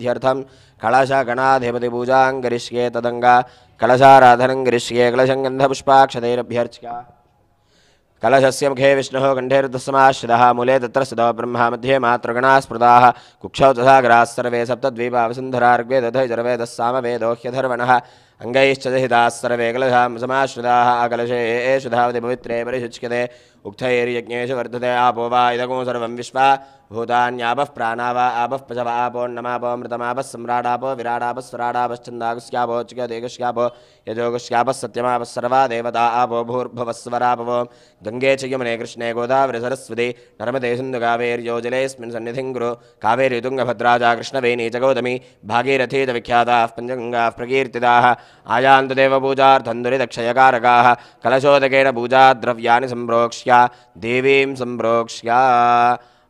सिद्ध्यर्थं कलशगणाधिपतिपूजां करिष्ये तदङ्गा कलशाराधनं करिष्ये कलशं गन्धपुष्पाक्षतैरभ्यर्च्य कलशस्य मुखे विष्णुः कण्ठे रुद्रसमाश्रितः मूले तत्र स्थितो ब्रह्मा मध्ये मातृगणाः स्मृताः कुक्षौ तथाग्राः सर्वे सप्तद्वीपा वसुन्धरा ऋग्वेदो यजुर्वेदः सामवेदो ह्यथर्वणः अङ्गैश्च दहिताः सर्वे कलशां समाश्रिताः कलशे एषु धावति पवित्रे परिशुच्यते उक्थैर्यज्ञेषु वर्धते आपो वा इदगुं सर्वं विश्वा भूतान्यापः प्राणा वा आपः पशव आपोन्नमापो मृतमापः सम्राडापो विराडापः स्वराडापश्चन्दागुस्यापो यजोगुस्यापः सत्यमापः सर्वा देवता आपो भूर्भुवस्वरापवो गंगे च यमुने कृष्णे गोदावरि सरस्वती नर्मदे सिन्धु कावेर्योजलेऽस्मिन् सन्निधिं कुरु कावेरी तुङ्गभद्रा च कृष्णवेणी च गौतमी भागीरथी च विख्याताः पञ्चगङ्गाः प्रकीर्तिताः आयान्तु देवपूजार्थं दुरिदक्षयकारकाः कलशोदकेन पूजाद्रव्याणि सम्प्रोक्ष्य देवीं सम्प्रोक्ष्य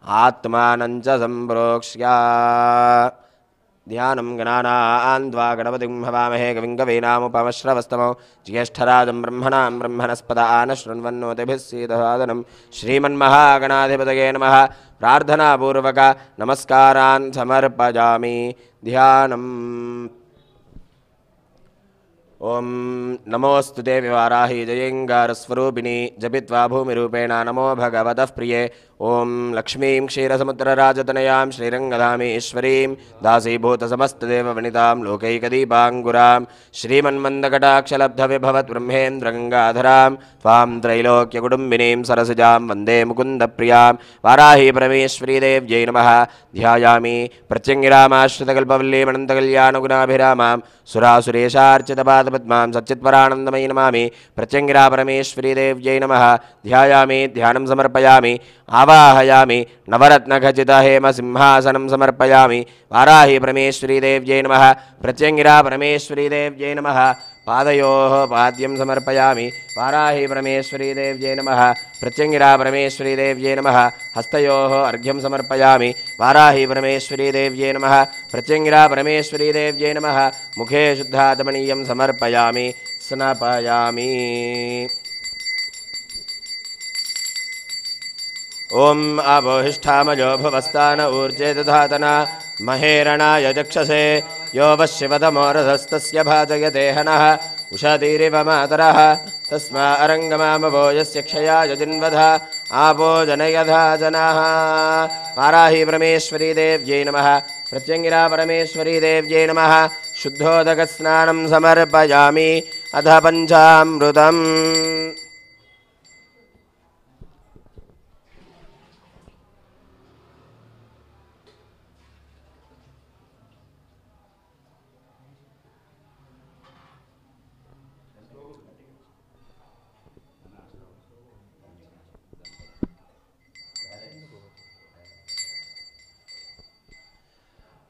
आत्मानं च सम्प्रोक्ष्य ध्यानं गणानान्द्वा गणपतिं हवामहे कविं कवीनामुपमश्रवस्तमौ ज्येष्ठराजं ब्रह्मणां ब्रह्मणस्पद आनशृण्वन्नोतिभिः सीदसादनं श्रीमन्महागणाधिपतये नमः प्रार्थनापूर्वक नमस्कारान् समर्पयामि ध्यानम् ओं नमोस्तु देवी वाराही जयेङ्गारस्वरूपिणी जपित्वा भूमिरूपेण नमो भगवतः प्रिये ओं लक्ष्मीं क्षीरसमुद्रराजतनयां श्रीरङ्गधामेश्वरीं दासीभूतसमस्तदेववनितां लोकैकदीपाङ्गुरां श्रीमन्मन्दकटाक्षलब्धविभवद्ब्रह्मेन्द्रगङ्गाधरां त्वां त्रैलोक्यकुटुम्बिनीं सरसिजां वन्दे मुकुन्दप्रियां वाराही परमेश्वरीदेव्यै नमः ध्यायामि प्रत्यङ्गिरामाश्रितकल्पवल्लीमनन्तकल्याणगुणाभिरामां सुरासुरेशार्चितपादपद्मां सच्चित्परानन्दमयी नमामि प्रत्यङ्गिरा परमेश्वरीदेव्यै नमः ध्यायामि ध्यानं समर्पयामि आवाहयामि नवरत्नखचितहेमसिंहासनं समर्पयामि वाराही परमेश्वरीदेव्यै नमः प्रत्यङ्गिरा परमेश्वरीदेव्यै नमः पादयोः पाद्यं समर्पयामि वाराही परमेश्वरीदेव्यै नमः प्रत्यङ्गिरा परमेश्वरीदेव्यै नमः हस्तयोः अर्घ्यं समर्पयामि वाराही परमेश्वरीदेव्यै नमः प्रत्यङ्गिरा परमेश्वरीदेव्यै नमः मुखे शुद्धाचमनीयं समर्पयामि स्नापयामि ओम आबोहिष्ठामयो भुवस्तान ऊर्जे दधातना महेरणाय चक्षसे यो वशिवतमोरधस्तस्य भाजयते हनः उषतीरिव मातरः तस्मा अरङ्गमामवो यस्य क्षयाय जिन्वधा आपो जनयधा जनाः वाराही परमेश्वरी देव्यै नमः प्रत्यङ्गिरा परमेश्वरी देव्यै नमः शुद्धोदकस्नानं समर्पयामि अथ पञ्चामृतम्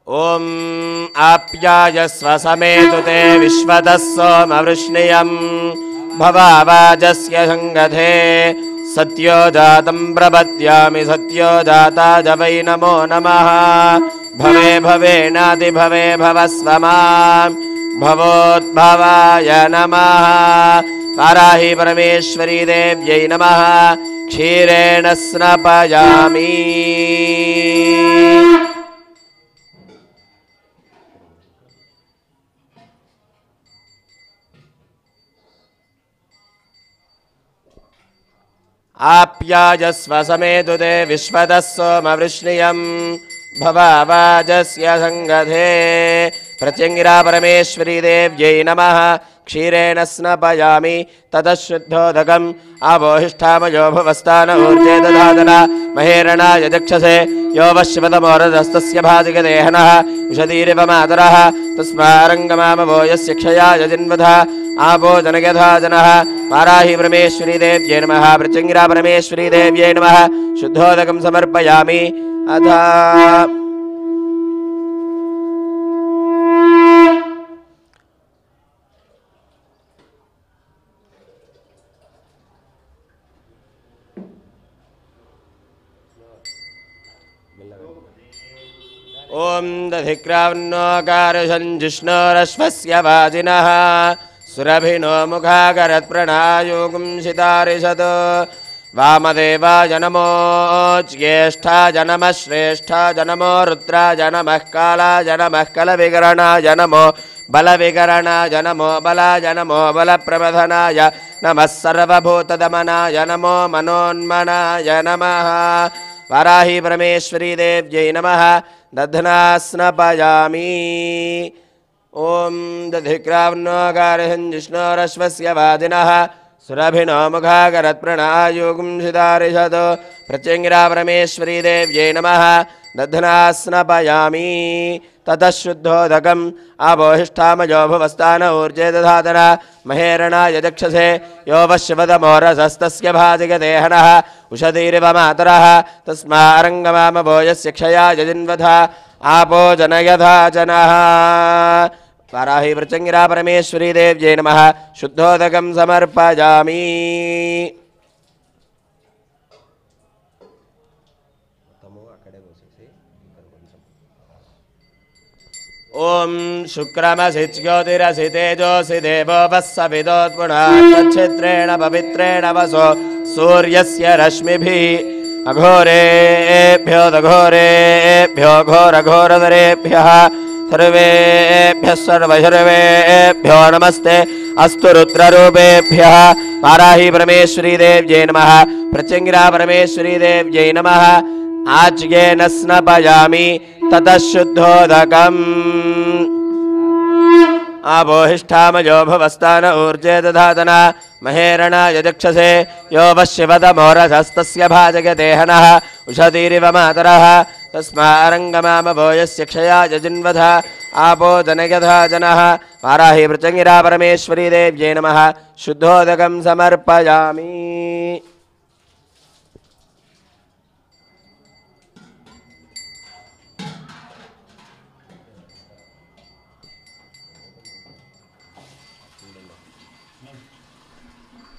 ओम आप्यायस्व समेतु ते विश्वतः सोमवृष्णियं भवावाजस्य संगधे सत्यो जातं प्रपद्यामि सत्यो जाताय वै नमो नमः भवे भवेनाति भवे भवस्व मां भवोद्भवाय नमः वाराही परमेश्वरी देव्यै नमः क्षीरेण स्नापयामि आप्यायस्व समेतु ते विश्वतः सोमवृष्णियं भवावाजस्य संगधे प्रत्यङ्गिरा परमेश्वरी देव्यै नमः क्षीरेण स्नापयामि ततः शुद्धोदकम् आबोहिष्ठामयो भुवस्तान ऊर्जे दधातना महेरणाय चक्षसे यो वशिवतमोरधस्तस्य भाजयते हनः उषतीरिव मातरः तस्मारङ्गमामवो यस्य क्षयाय जिन्वधा आपो जनयधा जनः वाराही परमेश्वरी देव्यै नमः प्रत्यङ्गिरा परमेश्वरी देव्यै नमः शुद्धोदकं समर्पयामि अथ ओम दधिक्रावन्नोकारशञ्जिष्णोरश्वस्य वाजिनः सुरभिनो मुखाकरत्प्रणायोगुं शितारिषत् वामदेवाय नमो ज्येष्ठाय नमः श्रेष्ठाय नमो रुद्राय नमः कालाय नमः कलविकरणाय नमो बलविकरणाय नमो बलाय नमो बलप्रबधनाय नमः सर्वभूतदमनाय नमो मनोन्मनाय नमः वाराही परमेश्वरी देव्यै नमः दध्नास्नपयामि ओम दधिक्रावनो गारहं जिष्णोरश्वस्य वादिनः सुरभिनो मुखागरत्प्रणायुगुं सिदारिषदो प्रत्यङ्गिरा परमेश्वरी देव्यै नमः दध्नास्नपयामि ततः शुद्धोदकम् आबोहिष्ठामयो भुवस्थान ऊर्जे दधातना महेरणाय दक्षसे यो वश्यवदमोरसस्तस्य भाजिगदेहनः उषधीरिव मातरः तस्मारङ्गमामभोजस्य क्षयाय जिन्वथा आपो जनयधा जनः वाराही प्रत्यङ्गिरा परमेश्वरी देव्यै नमः शुद्धोदकं समर्पयामि ओम शुक्रमसि ज्योतिरसि तेजोसि देवो वस्सविदोत्पुनः पवित्रेण वसो सूर्यस्य रश्मिभिः अघोरेभ्यो दघोरेभ्यो घोरघोरधरेभ्यः सर्वेभ्यः सर्वशर्वेभ्यो नमस्ते अस्तु रुद्ररूपेभ्यः वाराही परमेश्वरी देव्यै नमः प्रत्यङ्गिरा परमेश्वरी देव्यै नमः आज्ञेन स्नपयामि ततः शुद्धोदकम् आबोहिष्ठामयो भुवस्थान ऊर्जे दधातना महेरणाय दक्षसे यो वश्यवदमोरसस्तस्य भाजगदेहनः उषधीरिव मातरः तस्मारङ्गमामभोजस्य क्षयाय जिन्वथा आपो जनयधा जनः वाराही प्रत्यङ्गिरा परमेश्वरी देव्यै नमः शुद्धोदकं समर्पयामि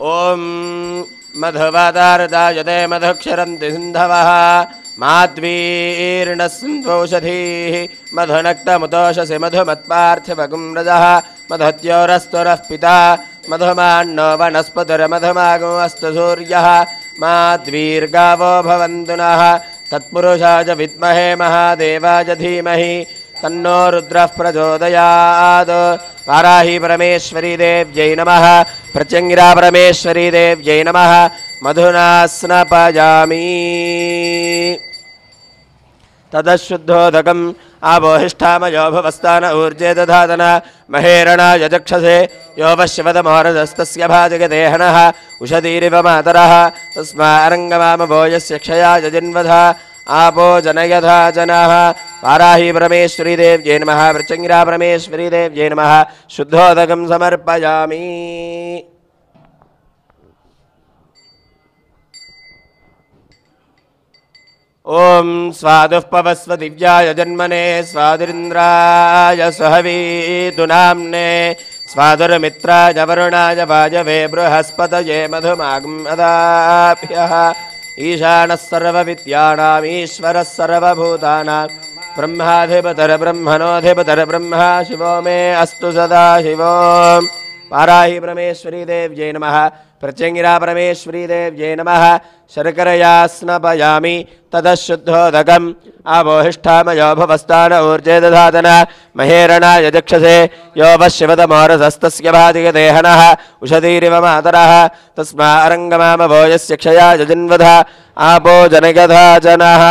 ओम मधुवादारदायते मधुक्षरन्ति सिन्धवः माध्वीर्णस्वौषधीः मधुनक्तमुतोषसि मधुमत्पार्थिवगुं रजः मधुत्योरस्तुरः पिता मधुमान्नो वनस्पतिर्मधुमागो अस्तु सूर्यः माध्वीर्गावो भवन्तु नः तत्पुरुषाय विद्महे महादेवाय धीमहि तन्नो रुद्रः प्रचोदयात् वाराही परमेश्वरी देव्यै नमः प्रत्यङ्गिरा परमेश्वरी देव्यै नमः मधुना स्नपयामि ततः शुद्धोदकम् आबोहिष्ठामयो भुवस्थान ऊर्जे दधातना महेरणाय दक्षसे यो वश्यवदमोरसस्तस्य भाजगदेहनः उषधीरिव मातरः तस्मारङ्गमामभोजस्य क्षयाय जिन्वथा आपो जनयधा जनः वाराही परमेश्वरी देव्यै नमः प्रत्यङ्गिरा परमेश्वरी देव्यै नमः शुद्धोदकं समर्पयामि ओम स्वादुः पवस्व दिव्याय जन्मने स्वादिन्द्राय स्वहवीतु नाम्ने स्वादुर्मित्राय वरुणाय वायवे बृहस्पतये मधुमागमदाभ्यः ईशानः सर्वविद्यानाम् ईश्वरः सर्वभूतानां ब्रह्माधिपतिर्ब्रह्मणोऽधिपतिर्ब्रह्मा शिवो मे अस्तु सदा शिवो वाराही परमेश्वरी देव्यै नमः प्रत्यङ्गिरा परमेश्वरी देव्यै नमः शर्करया स्नपयामि ततः शुद्धोदकम् आबोहिष्ठामयो भुवस्थान ऊर्जे दधातना महेरणाय दक्षसे यो वश्यवदमोरसस्तस्य भाजगदेहनः उषधीरिव मातरः तस्मारङ्गमामभोजस्य क्षयाय जिन्वथा आपो जनयधा जनः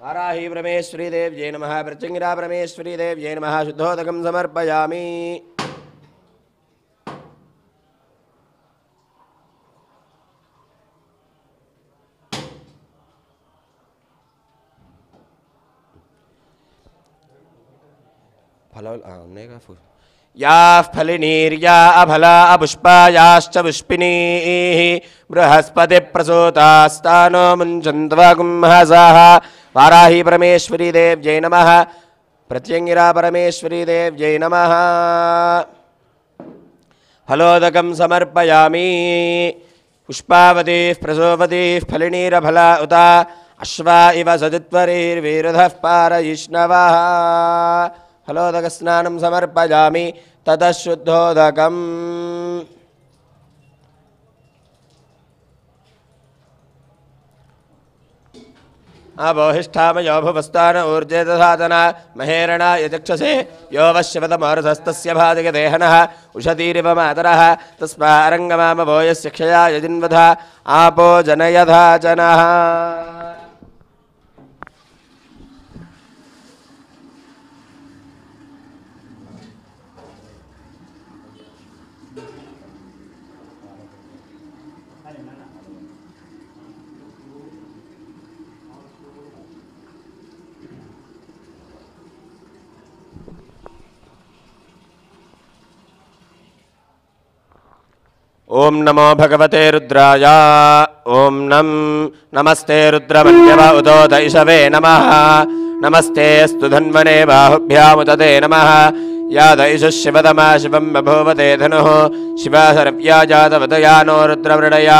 वाराही परमेश्वरी देव्यै नमः प्रत्यङ्गिरा परमेश्वरी देव्यै नमः शुद्धोदकं समर्पयामि याः फलिनीर्या अफला अपुष्पायाश्च पुष्पिनीः बृहस्पतिप्रसूतास्तानो मुञ्चन्त्वगुंहसाः वाराही परमेश्वरी देव्यै नमः प्रत्यङ्गिरा परमेश्वरी देव्यै नमः फलोदकं समर्पयामि पुष्पावतीः प्रसोवतीः फलिनीरफला उता अश्वा इव सजित्वरीर्वीरुधः पारयिष्णवः फलोदकस्नानं समर्पयामि ततः शुद्धोदकम् अबोहिष्ठामयो भुवस्तान ऊर्जे दधातना महेरणा यचक्षसे यो वश्यवतमोरधस्तस्य भादिगदेहनः उषतीरिव मातरः तस्मारङ्गमामभो यस्य क्षया यजिन्वधा आपो जनयधा जनः ओम नमो भगवते रुद्राय ओम नमस्ते रुद्रमन्यव उदोत इषवे नमः नमस्ते अस्तु धन्वने बाहुभ्यामुदते नमः याद इषः शिवतमा शिवं बभूवते धनुः शिवा सर्व्या जातवतया नो रुद्रमृडया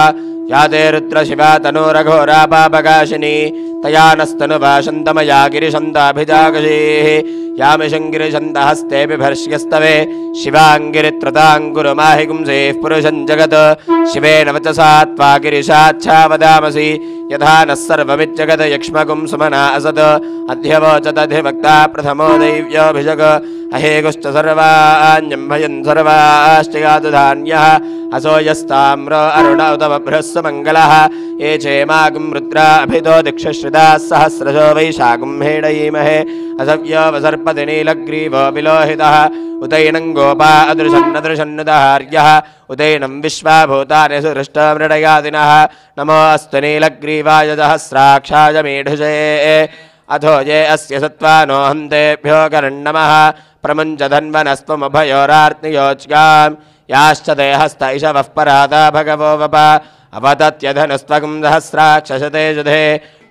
याते रुद्रशिवा तनूरघोरा पापकाशिनी तया नस्तनुभाषन्तमया गिरिशन्ताभिजागशीः यामिशङ्गिरिशन्तहस्ते बिभर्ष्यस्तवे शिवाङ्गिरित्रताङ्गुरुमाहि पुंसेः पुरुषं जगत् शिवेन वचसा त्वा गिरिशाच्छावदामसि यथा नः सर्वमिज्जगत् यक्ष्मकुं सुमना असत् अध्यवोचदधिवक्ता प्रथमो दैव्योऽभिषग अहेगुश्च सर्वाण्यं भयन् सर्वाश्च यातुधान्यः असो यस्ताम्रो अरुण उत बभ्रस्व मङ्गलः ये चेमागुं रुद्रा अभितो दिक्षश्रिताः सहस्रशो वैशाखं हेडयीमहे असव्योऽवसर्पति नीलग्रीवो विलोहितः उतैनं गोपा अदृशन्नदृशन्नुदहार्यः उतैनं विश्वाभूतानि सुहृष्टमृडयादिनः नमो अस्तु नीलग्रीवाय सहस्राक्षाय मीढुषे अथो ये अस्य सत्त्वानो हन्तेभ्यो करन्नमः प्रमुञ्च धन्वनस्त्वमुभयोरार्तियोच्याम् याश्च ते हस्त इषवः पराता भगवो वप अवतत्यधनुस्त्वं सहस्राक्षशते जुधे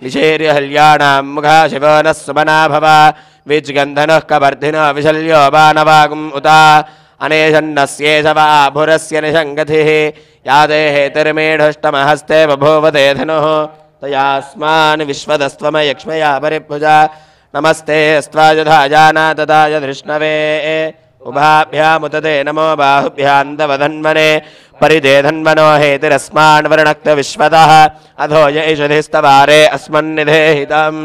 निशेर्य हल्याणां मुखा शिवो नः सुमना भव विज्गन्धनः कवर्धिनो विशल्यो बाणवागुम् उता अनेशन्नस्येष वा भुरस्य निशङ्गतिः यादे हेतिर्मेढुष्टमहस्ते बभूवते धनुः तयास्मान् विश्वदस्त्वमयक्ष्मया परिभुजा नमस्ते अस्त्वायुधा जाना तदाय धृष्णवे उभाभ्यामुतते नमो बाहुभ्यान्तवधन्वने परिदे धन्वनो हेतिरस्मान् वर्णक्त विश्वतः अधो य इषधिस्तवारे अस्मन्निधेहितम्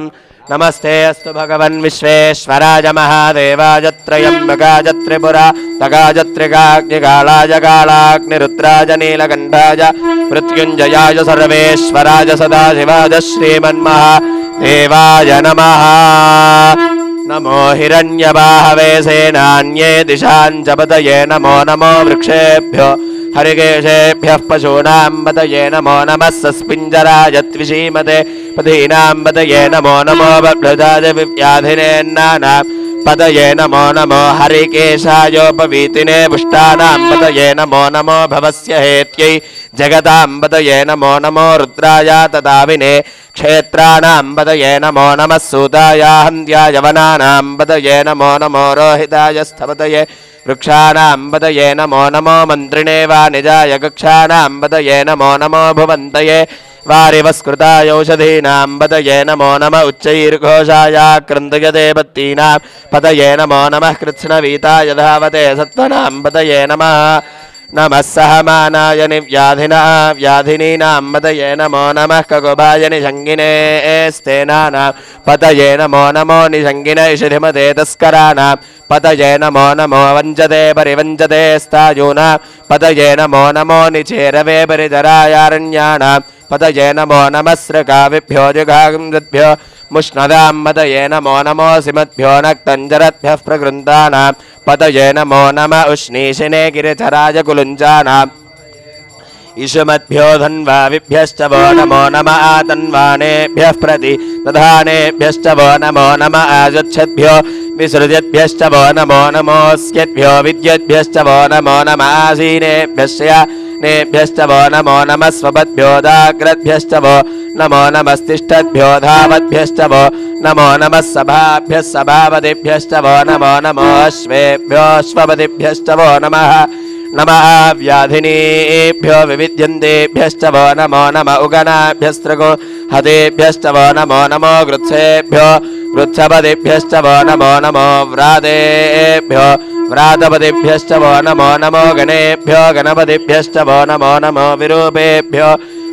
नमस्ते अस्तु भगवन् विश्वेश्वराय महादेवाय त्रयम्बकाय त्रिपुरा तगाय त्रिकाग्निकालाय कालाग्निरुद्राय नीलकण्ठाय मृत्युञ्जयाय सर्वेश्वराय सदाशिवाय श्रीमन्महादेवाय नमः नमो हिरण्यबाहवे सेनान्ये दिशां च पतये नमो नमो वृक्षेभ्यो हरिकेशेभ्यः पशूनां पतये नमो नमः सस्पिञ्जराय त्विषीमते पथीनां पतये नमो नमो बभ्रजाय विव्याधिनेन्नानां पतये नमो नमो हरिकेशायोपवीतिने पुष्टानां पतये नमो नमो भवस्य हेत्यै जगतां पतये नमो नमो रुद्राय तदाविने क्षेत्राणां पतये नमो नमः सूताय हन्त्याय वनानां पतये नमो नमो रोहिताय स्थपतये वृक्षाणां पतये नमो नमो मन्त्रिणे वाणिजाय कक्षाणां पतये नमो नमो भुवन्तये वारिवस्कृतायौषधीनां पतये नमो नमः उच्चैर्घोषाय क्रन्दयते पत्तीनां पतये नमो नमः कृत्स्नवीताय धावते सत्त्वनां पतये नमः नमः सहमानाय निव्याधिना व्याधिनीनां पतये नमो नमः ककुभाय निषङ्गिने स्तेनानां पतये नमो नमो निषङ्गिन इषिधिमते तस्कराणां पतये नमो नमो वञ्चते परिवञ्चते स्तायूनां पतये नमो नमो निचेरवे परिधरायारण्याणां पतये नमो नमः स्रकाविभ्यो जुघागुंभ्यो मुष्णदां पतये नमो नमो सिमद्भ्यो नक्तञ्जरद्भ्यः प्रकृन्तानां पतये नमो नमः उष्णीशिने गिरिधराय कुलुञ्जानां इषुमद्भ्यो धन्वाविभ्यश्च वो नमो नमः आतन्वानेभ्यः प्रति दधानेभ्यश्च वो नमो नमः आजुच्छद्भ्यो विसृजद्भ्यश्च वो नमो नमोऽस्यद्भ्यो विद्युद्भ्यश्च वो नमो नमः आसीनेभ्यश्च नेभ्यश्च वो नमो नमः स्वपद्भ्यो दाग्रद्भ्यश्च वो नमो नमस्तिष्ठद्भ्यो धावद्भ्यश्च वो नमो नमः सभाभ्यः सभापतिभ्यश्च वो नमो नमो अश्वेभ्यो अश्वपतिभ्यश्च वो नमः नमः व्याधिनीभ्यो विविध्यन्तेभ्यश्च वो नमो नमः उगनाभ्यस्त्रगो हतेभ्यश्च वो नमो नमो गृत्सेभ्यो वृक्षपतिभ्यश्च वो नमो व्रातेभ्यो व्रातपतिभ्यश्च वो नमो गणेभ्यो गणपतिभ्यश्च वो नमो विरूपेभ्यो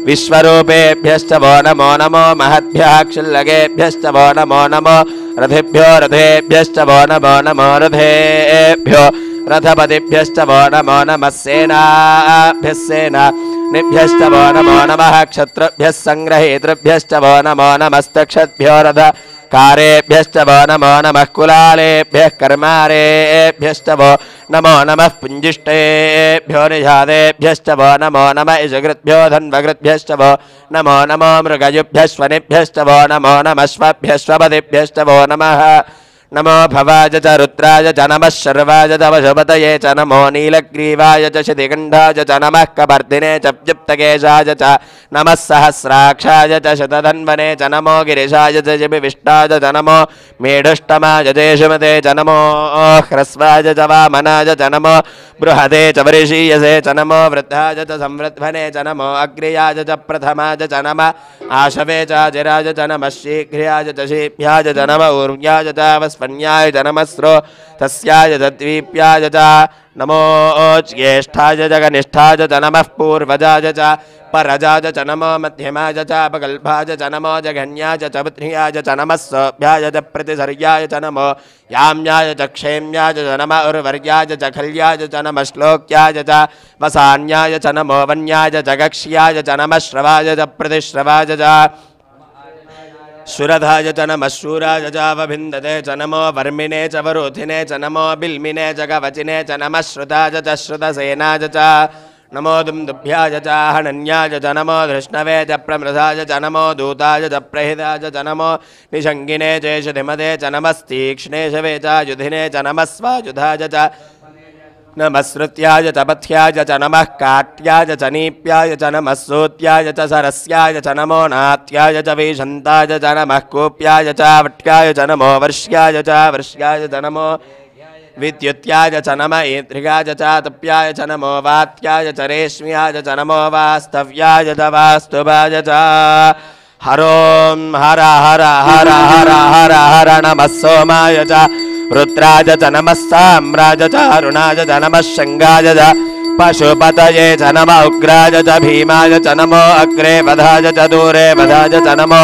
विश्वरूपेभ्यश्च वो नमो महद्भ्यः क्षुल्लकेभ्यश्च वो नमो रथेभ्यो रथेभ्यश्च वो नमो रथेभ्यो रथपतिभ्यश्च वो नमः सेनाभ्यः सेनानिभ्यश्च वो नमो नमः क्षत्रुभ्यः सङ्ग्रहीतृभ्यश्च वो नमो नमस्तक्षद्भ्यो रथकारेभ्यश्च वो नमो नमः कुलालेभ्यः कर्मारेभ्यश्च वो नमो नमः पुञ्जिष्टेभ्यो निषादेभ्यश्च वो नमो नमः इषकृद्भ्यो धन्वकृद्भ्यश्च वो नमो मृगयुभ्यश्वनिभ्यश्च वो नमो नमः वो नमः नमो भवाय च रुद्राय च नमः शर्वाय च वशपतये च नमो नीलग्रीवाय च शितिकण्ठाय च नमः कपर्दिने च व्युप्तकेशाय च नमः सहस्राक्षाय च शतधन्वने च नमो गिरिशाय च विष्टाय च नमो मेढुष्टमाय चेशुमते च नमो ह्रस्वाय च वामनाय च नमो बृहदे च वरिषीयसे च नमो वृद्धाय च संवृद्ध्वने च नमो अग्र्याय च प्रथमाय च नमः आशवे च अजिराय च नमः शीघ्र्याय च शीभ्याय च नमः ऊर्व्याय च वस्पन्याय च नमस्रो तस्याय च द्वीप्याय च नमो ज्येष्ठाय च कनिष्ठाय च नमः पूर्वजाय च परजाय च नमो मध्यमाय च अपकल्पाय च नमो जघन्याय च बुद्ध्याय च नमः सोभ्याय च प्रतिसर्याय च नमो याम्याय च क्षेम्याय च नमः उर्वर्याय च खल्याय च नमः श्लोक्याय च वसान्याय च नमो वन्याय च गक्ष्याय च नमः श्रवाय च प्रतिश्रवाय च सुरधाय च नमः शूराय च वभिन्दते च नमो वर्मिने च वरोधिने च नमो बिल्मिने च कवचिने च नमः श्रुताय च श्रुतसेनाय च नमो दुन्दुभ्याय च हनन्याय च नमो धृष्णवे च प्रमृधाय च नमो दूताय च प्रहिताय च नमो निषङ्गिने च शुधिमते च नमस्तीक्ष्णे शवे च युधिने च नमः स्वायुधाय च नमः श्रुत्याय च पथ्याय च नमः काट्याय च नीप्याय च नमः सूत्याय च सरस्याय च नमो नात्याय च वैशन्ताय च नमः कूप्याय च वट्याय च नमो वर्ष्याय च नमो विद्युत्याय च नमः ईदृगाय च तप्याय च नमो वात्याय च रेश्म्याय च नमो वास्तव्याय च वास्तुवाय च हरों हर हर हर हर हर हर नमः सोमाय च रुद्राय च नमः साम्राज च अरुणाय च नमः शङ्गाय च पशुपतये च नमः उग्राय च भीमाय च नमो अग्रे वधाय च दूरे वधाय च नमो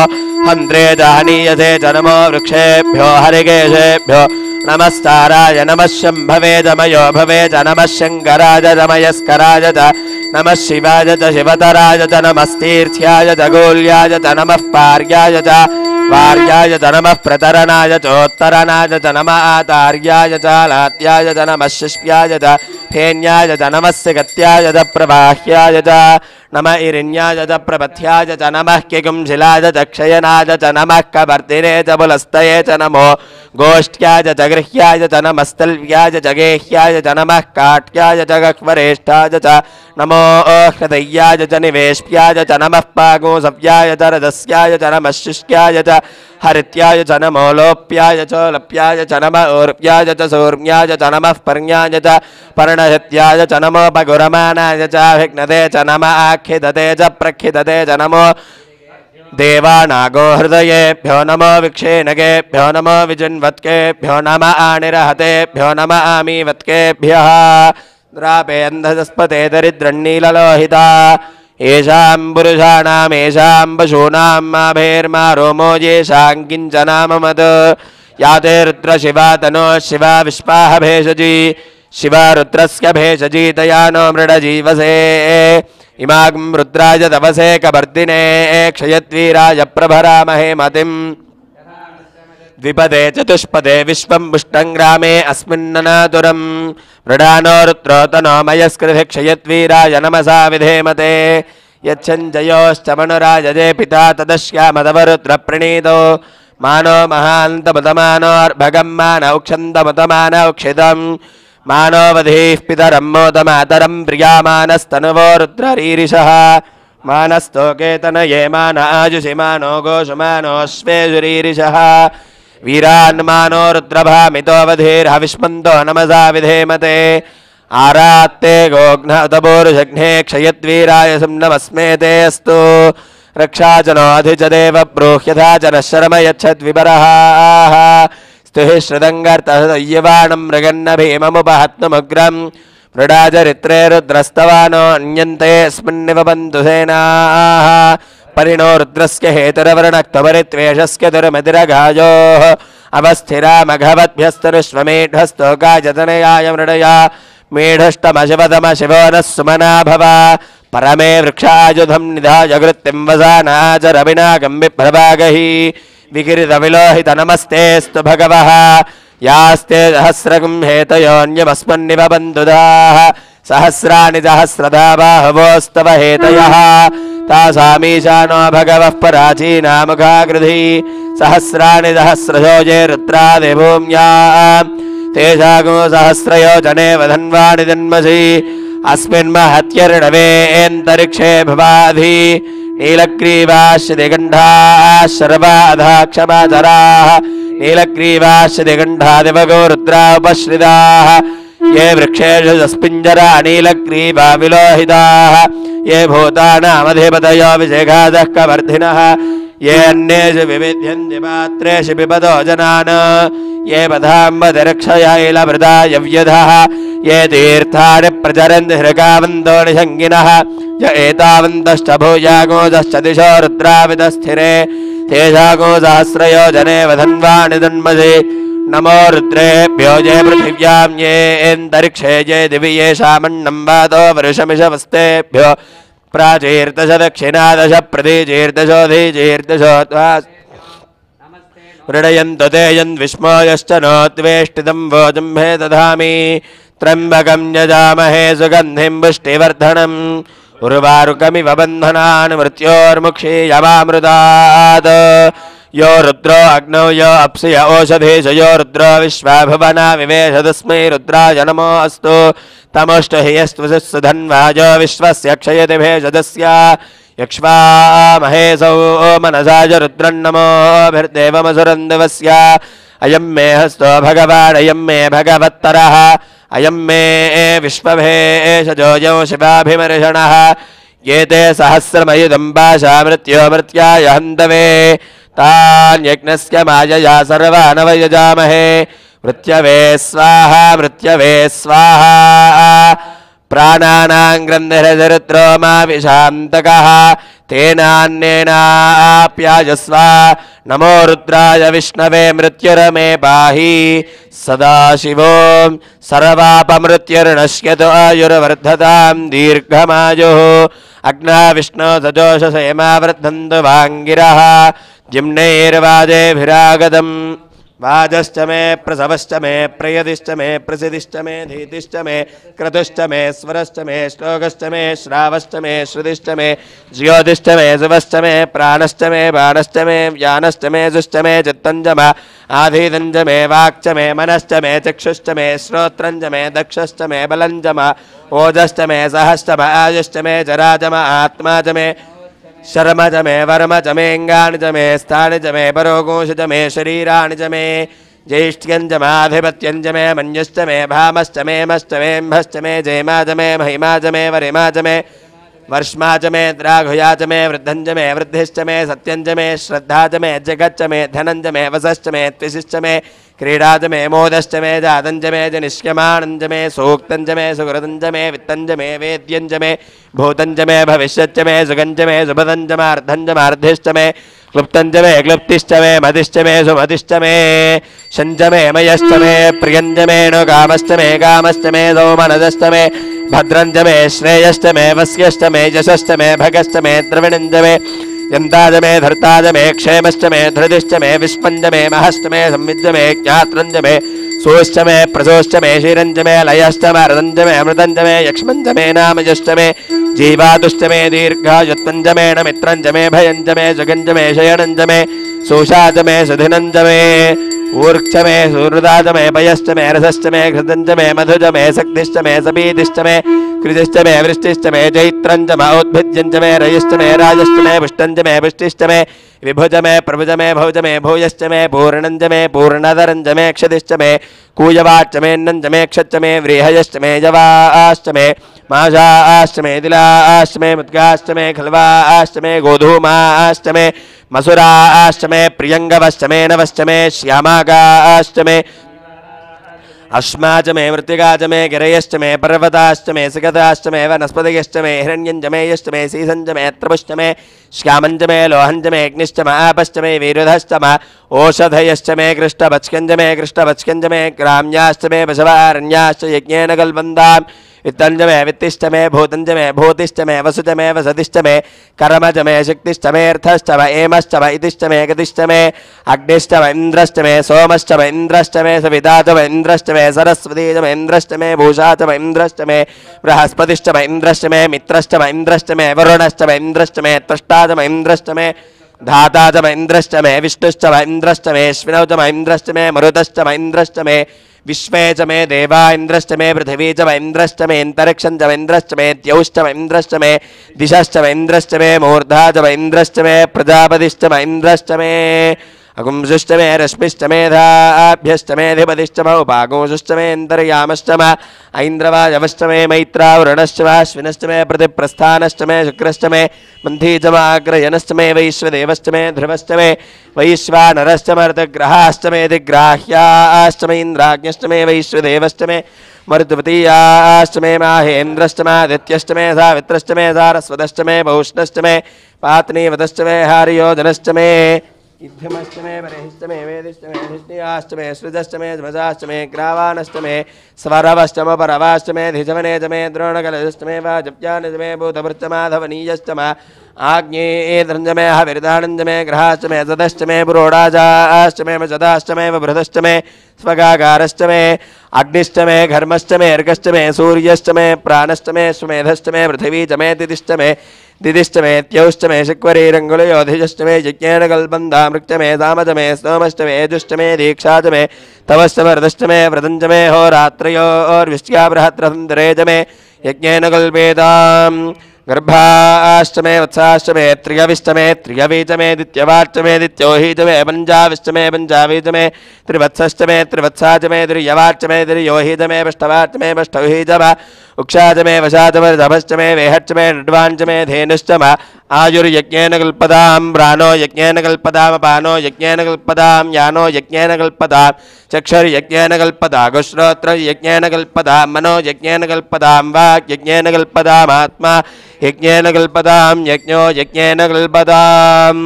हन्त्रे च हनीयसे च नमो वृक्षेभ्यो हरिकेशेभ्यो नमस्ताराय नमः शम्भवे च मयो भवे च नमः शङ्कराय च मयस्कराय च नमः शिवाय च शिवतराय च नमस्तीर्थ्याय च गोल्याय च नमः पार्याय च वार्याय च नमः प्रतरणाय चोत्तरणाय च नमः आतार्याय च लात्याय च नमः शिष्याय च फेन्याय च नमः सिगत्याय च प्रवाह्याय च नमः इरिण्याय च प्रपथ्याय च नमः किकुंशिलाय च क्षयनाय च नमः कवर्तिने च पुलस्तये च नमो गोष्ठ्याय च गृह्याय च नमस्तल्व्याय च गेह्याय च नमः काट्याय च गह्वरेष्ठाय च नमो हृदयाय च निवेश्याय च नमः पागोसव्याय च रदस्याय च नमः शिष्याय च हरित्याय च नमो लोप्याय च लप्याय च नमः ऊर्व्याय च सौर्म्याय च नमः पर्ण्याय च पर्णहत्याय च नमो पगुरमानाय च विघ्नते च नमः आखिदते च प्रखिदते च नमो देवानागो हृदयेभ्यो नमो विक्षेणकेभ्यो नमो विजिन्वत्केभ्यो नमः आनिरहतेभ्यो नमः आमीवत्केभ्यः द्रापेऽन्धस्पते दरिद्रन्नीललोहिता येषां पुरुषाणाम् येषां पशूनां माभेर्मा रोमो येषां किञ्चनाममत् याते रुद्रशिवा तनो शिवा विश्वाह भेषजी शिवा रुद्रस्य भेषजी तया नो मृडजीवसे इमागं रुद्राय तवसे कवर्दिने क्षयद्वीराय प्रभरामहे मतिम् द्विपदे चतुष्पदे विश्वं पुष्टं ग्रामे अस्मिन्ननातुरं मृडानो रुद्रोतनो मयस्कृति क्षयद्वीराय नमसा विधेमते यच्छञ्जयोश्च मनुराजजे पिता तदश्यामदवरुद्रप्रणीतो मानो महान्तमुतमानोर्भगं मानौक्षन्तमुतमानौक्षितं मानोवधीः पितरं मोदमातरं प्रियामानस्तनुवो रुद्ररीरिषः मानस्तोकेतनये मान आजुषि मानो गोषुमानोऽश्वेषुरीरिषः वीरान्मानो रुद्रभामितोऽवधीर्हविष्मन्तो नमसा विधेमते आरात्ते गोघ्न उतपोरुषघ्ने क्षयद्वीराय नमस्मेते अस्तु रक्षाजनोऽधि च देव ब्रूह्यथा जनः शर्म यच्छद्विपरः स्तुः श्रुतङ्गर्तय्यवाणं मृगन्न भीममुपहत्नुमुग्रं मृडाचरित्रे रुद्रस्तवानो अन्यन्ते अस्मिन्निव बन्धु सेनाः परिणो रुद्रस्य हेतुरवर्णक्तपरित्वेषस्य दुर्मतिरगायोः अवस्थिरा मघवद्भ्यस्तरुष्वमेढस्तोकायतनयाय मृडया मेढष्टमशिवतमशिवो नः सुमना भव परमे वृक्षायुधं निधाय कृत्तिं वसानाचरविनाकं बिभ्रवागहि विकिरितविलोहितनमस्तेऽस्तु भगवः यास्ते सहस्रगं हेतयोऽन्यमस्मन्निव बन्धुदाः सहस्राणि सहस्रधा बाहवोस्तव हेतयः तासामीशानो भगवः पराचीनामुखाकृधि सहस्राणि सहस्रशो ये रुद्रादिभूम्यां तेषागो सहस्रयोजने वधन्वाणि जन्मसि अस्मिन्महत्यर्णवेऽन्तरिक्षे भवाधि नीलग्रीवाश्यदिगण्ठाः शर्वाधाक्षमाचराः नीलग्रीवाश्यदिगण्ठादिवगो रुद्रा उपश्रिताः ये वृक्षेषु तस्मिञ्जरा नीलग्रीवा विलोहिताः ये भूतानामधिपतयो विशेखादः कवर्धिनः ये अन्येषु विविध्यन्ति पात्रेषु पिबतो जनान् ये पदाम्बतिरक्षयैलभृता यव्यधः ये तीर्थानि प्रचरन्ति हृकावन्तो निषङ्गिनः य एतावन्तश्च भूयागोदश्च दिशो रुद्राविदस्थिरे तेषागो सहस्रयोजने वधन्वाणि जन्मसि नमो रुद्रेभ्यो ये पृथिव्यां येऽन्तरिक्षे ये दिवि येषामन्नं वातो वृषमिषवस्तेभ्यो प्राचीर्दश दक्षिणादश प्रतीचीर्दशोऽधीचीर्दशो मृडयन्तु ते यन्विष्मोयश्च नो द्वेष्टितं वोचं हे दधामि त्र्यम्बकं यजामहे सुगन्धिं पुष्टिवर्धनम् उर्वारुकमिव बन्धनान् मृत्योर्मुक्षीयमामृतात् यो रुद्रो अग्नौ यो अप्सुय ओषधीश यो रुद्रो विश्वाभुवना विवेश तस्मै रुद्राय नमो अस्तु तमुष्ट हि यस्त्वसु धन्वायो विश्वस्य क्षयति भेषदस्य यक्ष्वामहेसौ मनसाय रुद्रन्नमोभिर्देवमसुरन्दिवस्य अयं मे हस्तो भगवान् अयं मे भगवत्तरः अयं मे विश्वभेषजो यो शिवाभिमर्षणः ये ते सहस्रमयुधं पाशा मृत्यो मृत्याय हन्तवे तान् यज्ञस्य मायया सर्वान् वयजामहे मृत्यवे स्वाहा प्राणानां ग्रन्थिररुद्रो मा विशान्तकः तेनान्येनाप्यायस्व नमो रुद्राय विष्णवे मृत्युरमे पाहि सदाशिवो सर्वापमृत्युर्नश्यतो आयुर्वर्धतां दीर्घमायुः अग्ना विष्णो सजोषसेमा वर्धन्तु वाङ्गिरः जिम्नैर्वाजेभिरागतम् वाजश्च मे प्रसवश्च मे प्रयतिश्च मे प्रसिद्धिश्च मे धीतिश्च मे क्रतुश्च मे स्वरश्च मे श्लोकश्च मे श्रावश्च मे श्रुतिश्च मे ज्योतिश्च मे शिवश्च मे प्राणश्च मे बाणश्च मे व्यानश्च मे जुश्च मे चित्तञ्च मे आधीतञ्च मे वाक्च मे मनश्च मे चक्षुश्च मे श्रोत्रञ्च मे दक्षश्च मे बलञ्च मे ओजश्च मे सहश्च मे आयुश्च मे जराच मे आत्मा च मे शर्म च मे वर्म च मे अङ्गानि च मे स्थानि च मे परोकोश च मे शरीराणि च मे ज्येष्ठ्यं च माधिपत्यं च मे मन्युश्च मे भामश्च मे मश्च मे म्भश्च मे जयमा च मे महिमा च मे वरिमा च मे वर्ष्मा च मे द्राघुया च मे वृद्धं च मे वृद्धिश्च मे सत्यं च मे श्रद्धा च मे जगच्च मे धनं च मे वसश्च मे त्विषिश्च मे क्रीडा च मे मोदश्च मे जातं च मे जनिष्यमानं च मे सूक्तं च मे सुकृतं च मे वित्तं च मे वेद्यं च मे भूतं च मे भविष्यच्च मे सुगं च मे सुपदं च मार्धं च मार्धिश्च मे क्लुप्तं च मे क्लुप्तिश्च मे मतिश्च मे सुमतिश्च मे शं च मे मयश्च मे प्रियं च मे नु कामश्च मे कामश्च मे सौमनदश्च मे भद्रं च मे श्रेयश्च मे वस्यश्च मे यशश्च मे भगश्च मे द्रविणं च मे यन्ता च मे धर्ता च मे क्षेमश्च मे धृतिश्च मे विष्पं च मे महश्च मे संविद्य मे ज्ञात्रं च मे सोश्च मे प्रसोश्च मे क्षीरं च मे लयश्च मे रदं च मे अमृतं च मे यक्ष्मं च मे नामयश्च मे जीवातुश्च मे दीर्घायुत्वं च मे नमित्रं च मे भयं च मे सुगं च मे शयनं च मे सोषा च मे सुधिनं च मे ऊर्क्ष मे सूर्यदा च मे पयश्च मे रसश्च मे घृतं च मे मधु च मे शक्तिश्च मे सपीतिश्च मे कृतिश्च मे वृष्टिश्च मे चैत्रं च मे औद्भिद्यं च मे रयश्च मे राजश्च मे पुष्टं च मे पुष्टिश्च मे विभुज मे प्रभुज मे भौज मे भूयश्च मे पूर्णं च मे पूर्णधरं च मे क्षतिश्च मे कूयवाच्च मे नं च मे क्षच्च मे व्रीहयश्च मे जवाश्च मे माषाष्टमे तिलाष्टमे मुद्गाष्टमे खल्वाष्टमे गोधूमाष्टमे मसुराष्टमे प्रियंगवष्टमे नवष्टमे श्यामागाष्टमे अश्माचमे मृत्तिकाचमे गिरयश्चमे पर्वताश्चमे सिगताश्चमे वनस्पतिश्चमे हिरण्यञ्चमे यश्चमे सीसञ्चमे अत्रपुश्चमे श्यामञ्चमे लोहञ्चमे अग्निश्चमे आपश्चमे वीरुधश्चमे ओषधयश्चमे कृष्णवत्स्कञ्चमे कृष्णवत्स्कञ्चमे ग्राम्याश्चमे पशवारण्याश्च यज्ञेन कल्पन्ताम् वित्तञ्जमे वित्तिष्टमे भूतञ्जमे भूतिष्टमे वसुजमे वसतिष्टमे कर्मजमे शक्तिष्टमे अर्थश्चमे एमश्चमे इतिष्टमे गतिष्टमे अग्निष्टमे इन्द्रश्चमे सोमश्चमे इन्द्रश्चमे सविताचमे इन्द्रश्चमे सरस्वतीचमे इन्द्रश्चमे भूषाचमे इन्द्रश्चमे बृहस्पतिश्चमे इन्द्रश्चमे मित्रश्चमे इन्द्रश्चमे वरुणश्चमे इन्द्रश्चमे त्वष्टाचमे इन्द्रश्चमे धाताचमे इन्द्रश्चमे विष्णुश्चमे इन्द्रश्चमे अश्विनौचमे इन्द्रश्चमे मरुतश्चमे इन्द्रश्चमे विश्वे च मे देवा इन्द्रश्च मे पृथिवी च मे इन्द्रश्च मे अन्तरिक्षं च मे इन्द्रश्च मे द्यौश्च मे इन्द्रश्च मे दिशश्च मे इन्द्रश्च मे मूर्धा च मे इन्द्रश्च मे प्रजापतिश्च मे इन्द्रश्च मे अगुंसुश्च मे रश्मिश्च मेधाभ्यश्च मेधिपतिश्च मे उपागुंसुश्च मे अन्तर्यामश्च मे ऐन्द्रवायवश्च मे मैत्रावरुणश्च मे अश्विनश्च मे प्रतिप्रस्थानश्च मे शुक्रश्च मे मन्थी च मे अग्रयनश्च मे वैश्वदेवश्च मे ध्रुवश्च मे वैश्वानरश्च मे ऋतग्रहाश्च मे दिग्राह्याश्च मे इन्द्राग्न्यश्च मे वैश्वदेवश्च मे मरुद्वतीयाश्च मे माहेन्द्रश्च मे आदित्यश्च मे सावित्रश्च मे सारस्वतश्च मे भूष्णश्च मे पात्नीवतश्च मे हार्योजनश्च मे इद्धमश्च मे बर्हिश्च मे वेदिश्च मे धिष्णियाश्च मे सृजश्च मे ध्वजाश्च मे ग्रावानश्च मे स्वरवश्च मे परवाश्च मे धिजवनेच मे द्रोणकलशश्च मे वाजप्यानच मे भूतभृच्च माधवनीयश्च मे आग्नेयेन्द्रञ्च मे हविर्दानञ्च मे ग्रहाश्च मे सदश्च मे पुरोडाजाश्च मे मजदाश्च मे वभृतश्च मे स्वगागारश्च मे अग्निश्च मे घर्मश्च मे अर्घश्च मे सूर्यश्च मे प्राणश्च मे सुमेधश्च मे पृथिवी च मे दिदिश्च मे दिदिश्च मे त्यौश्च मे शिक्वरीरङ्गुलयोधिजश्च मे यज्ञेन कल्पन्तामृक्च मे सामच मे स्तोमश्च मे यजुश्च मे दीक्षा च मे तवश्च मे व्रतश्च मे व्रतञ्च मे होरात्रयोर्विष्ट्या बृहद्रसुन्दरे च मे यज्ञेन कल्पेताम् गर्भाश्च मे वत्साश्च मे त्रियविश्च मे त्रियवी च मे दित्यवाच्च मे दित्योहि च मे पञ्चाविश्च मे पञ्चावी च मे त्रिवत्सश्च मे त्रिवत्सा च मे त्रियवाच्च मे त्रियोहि च मे पष्टवाच्च मे पष्टौहि च मे उक्षा च मे वशा च मे तपश्च मे वेहच्च मे नड्वाञ्च मे धेनुश्च मे आयुर्यज्ञेन कल्पतां प्राणो यज्ञेन कल्पतां पानो यज्ञेन कल्पतां यानो यज्ञेन कल्पतां चक्षुर्यज्ञेन कल्पता गुश्रोत्र यज्ञेन कल्पतां मनो यज्ञेन कल्पतां वाक् यज्ञेन कल्पतामात्मा यज्ञेन कल्पतां यज्ञो यज्ञेन कल्पताम्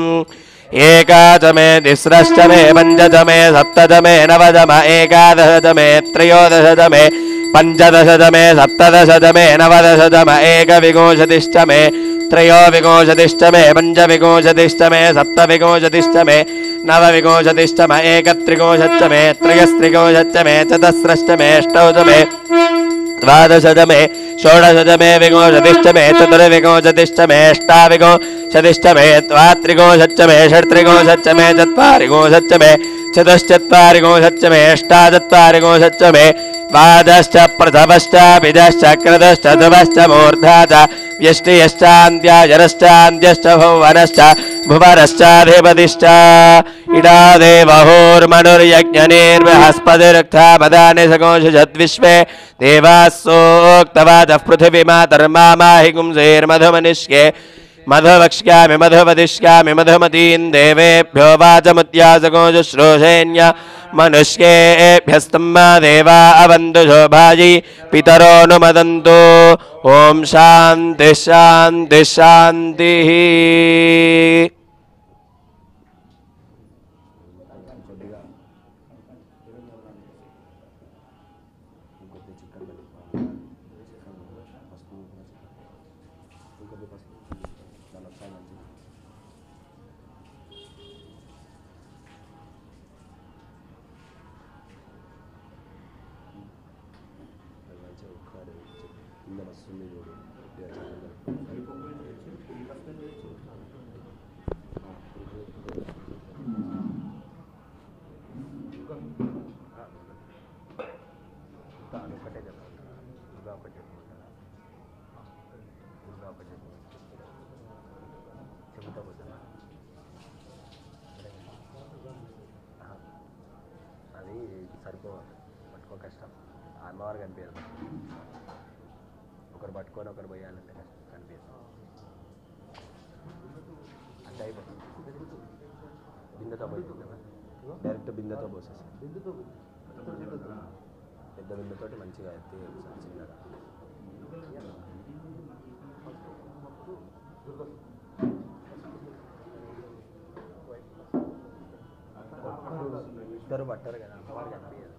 एकाच मे तिस्रश्च मे पञ्च च मे सप्त च मे नव च मे एकादश च मे त्रयोदश च मे पञ्चदश च मे सप्तदश च मे नवदश च मे एकविंशतिश्च मे त्रयोविंशतिश्च मे पञ्चविंशतिश्च मे सप्तविंशतिश्च मे नवविंशतिश्च मे एकत्रिंशच्च मे त्रयस्त्रिंशच्च मे चतस्रश्च मे अष्टौ च मे द्वादश च मे षोडश च मे विंशतिश्च मे चतुर्विंशतिश्च मे अष्टाविंशतिश्च मे द्वात्रिंशच्च मे षट्त्रिंशच्च मे चत्वारिंशच्च मे चतुश्चत्वारिंशच्च मे अष्टाचत्वारिंशच्च मे द्वादश्च प्रथमश्च बीजश्च कृतश्च ध्रुवश्च मूर्धा च व्यष्टियश्चान्त्याजरश्चान्त्यश्च भुवनश्च भुवरश्चाधिपतिश्च इडा देवहोर्मनुर्यज्ञनिर्बृहस्पतिरुक्था पदानि सकोषजद्विश्वे देवाः सोक्तवाचः पृथिवीमातर्मा माहि गुंसेर्मधुमनिष्ये मधुवक्ष्यामि मधुवदिष्यामि मधुमतीं देवेभ्यो वाचमुद्यासकोजुश्रोषेण्य मनुष्येभ्यस्तम्मा देवा अवन्तु शोभायि पितरो नुमदन्तु ॐ शान्तिः शान्तिः शान्तिः ఒకరు పట్టుకొని ఒకరు పోయాలంటే కనిపిస్తుంది. అంటే అయిపోతుంది. బిందెతో పోయింది కదా, డైరెక్ట్ బిందెతో పోసేసి పెద్ద బిందెతోటి మంచిగా ఎత్తి చిన్నగా. ఇద్దరు పట్టారు కదా, అమ్మవారు కనిపించదు.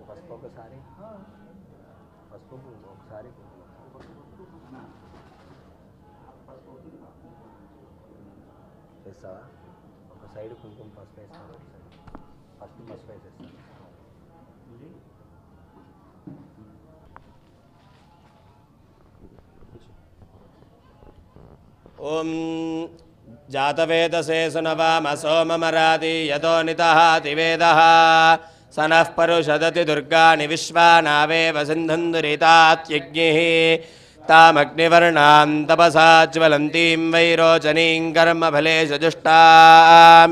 పసుపు ఒకసారి, పసుపు ఒకసారి వేస్తావా? ఒక సైడ్ కుంకుమ పసుపు వేస్తాను, ఫస్ట్ పసుపు వేసేస్తాను. ఓం జాతవేదసే సునవామ సోమమరాది యతో నితః తివేదః సనః పరుషదతి దుర్గాని విశ్వానావేవ సింధుందురితాత్యజ్ఞిః తామగ్నివర్ణాం తపసా జ్వలంతీం వైరోచనీం కర్మఫలేషు జుష్టాం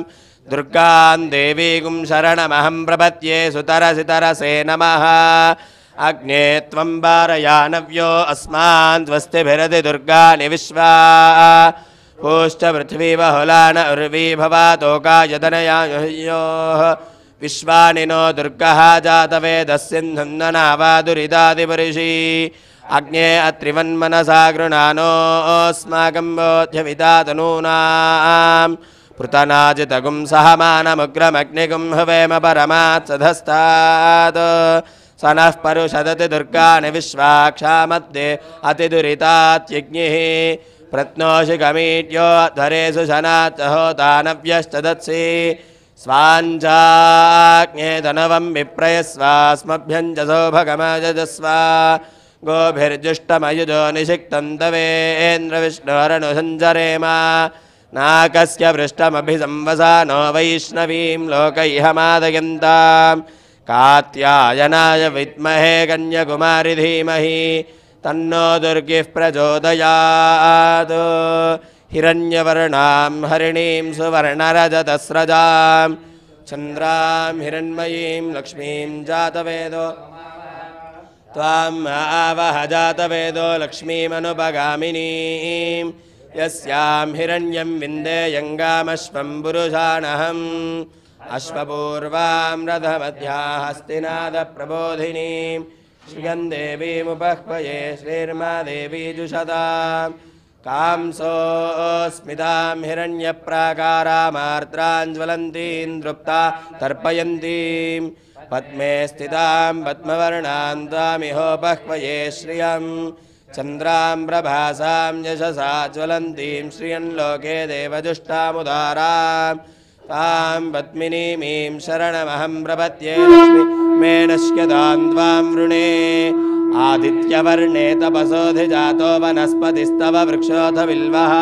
దుర్గాం దేవీగుం శరణమహం ప్రపద్యే సుతరసితరసే నమః. అగ్నే త్వం వారయానవ్యో అస్మాన్ స్వస్తిభిరతి దుర్గాని విశ్వా పూష్ట పృథివీ బహుళాన ఉర్వీ భవాతోకాయతనయాయోః విశ్వాని నో దుర్గః జాతవేదస్సింధున్ననావాదురిదాదిపరిషి అగ్నే అత్రివన్మనసా గృణానోస్మాకం బోధ్యవితాతనూనాం పృతనాజితగుం సహమానముగ్రమగ్నిగుం హవేమ పరమాత్ సధస్తాత్ సనః పరుషదతి దుర్గాని విశ్వాక్షామద్దే అతిదురితాత్యజ్ఞిః ప్రత్నోషి గమీట్యో ధరేషు శనాత్ హోతానవ్యశ్చదత్సి స్వాంఛాగ్నే తనవం విప్రయస్వాస్మభ్యంజసో భగమజస్వ గోభిర్జుష్టమయుజో నిషిక్తం తవేంద్ర విష్ణోరణు సంచరేమ నాకస్య పృష్టమభిసంవసానో వైష్ణవీం లోకైహమాదయంతాం కాత్యాయనాయ విద్మహే కన్యకుమారి ధీమహి తన్నో దుర్గిః ప్రచోదయాత్. హిరణ్యవర్ణాం హరిణీం సువర్ణరజతస్రజాం చంద్రాం హిరణ్మయీం లక్ష్మీం జాతవేదో త్వాం ఆవహ జాతవేదో లక్ష్మీమనుపగామినీం యస్యాం హిరణ్యం విందేయంగామశ్వం పురుషాణహం అశ్వపూర్వాం రథమధ్యా హస్తినాద ప్రబోధినీం శ్రియం దేవీముపహ్వయే శ్రీర్మా దేవీ జుషతాం కాంసోస్మితాం హిరణ్యప్రాకారామార్ద్రాంజ్వలంతీం దృప్తా తర్పయంతీం పద్మే స్థితాం పద్మవర్ణాం తామిహోపహ్వయే శ్రియం చంద్రాం ప్రభాసాం యశసా జ్వలంతీం శ్రియం లోకే దేవజుష్టాముదారాం తాం పద్మినీమీం శరణమహం ప్రపద్యే లక్ష్మి మే నశ్యతాం త్వాం వృణే. ఆదిత్యవర్ణే తపసోధిజాతో వనస్పతిస్తవ వృక్షోథ బిల్వః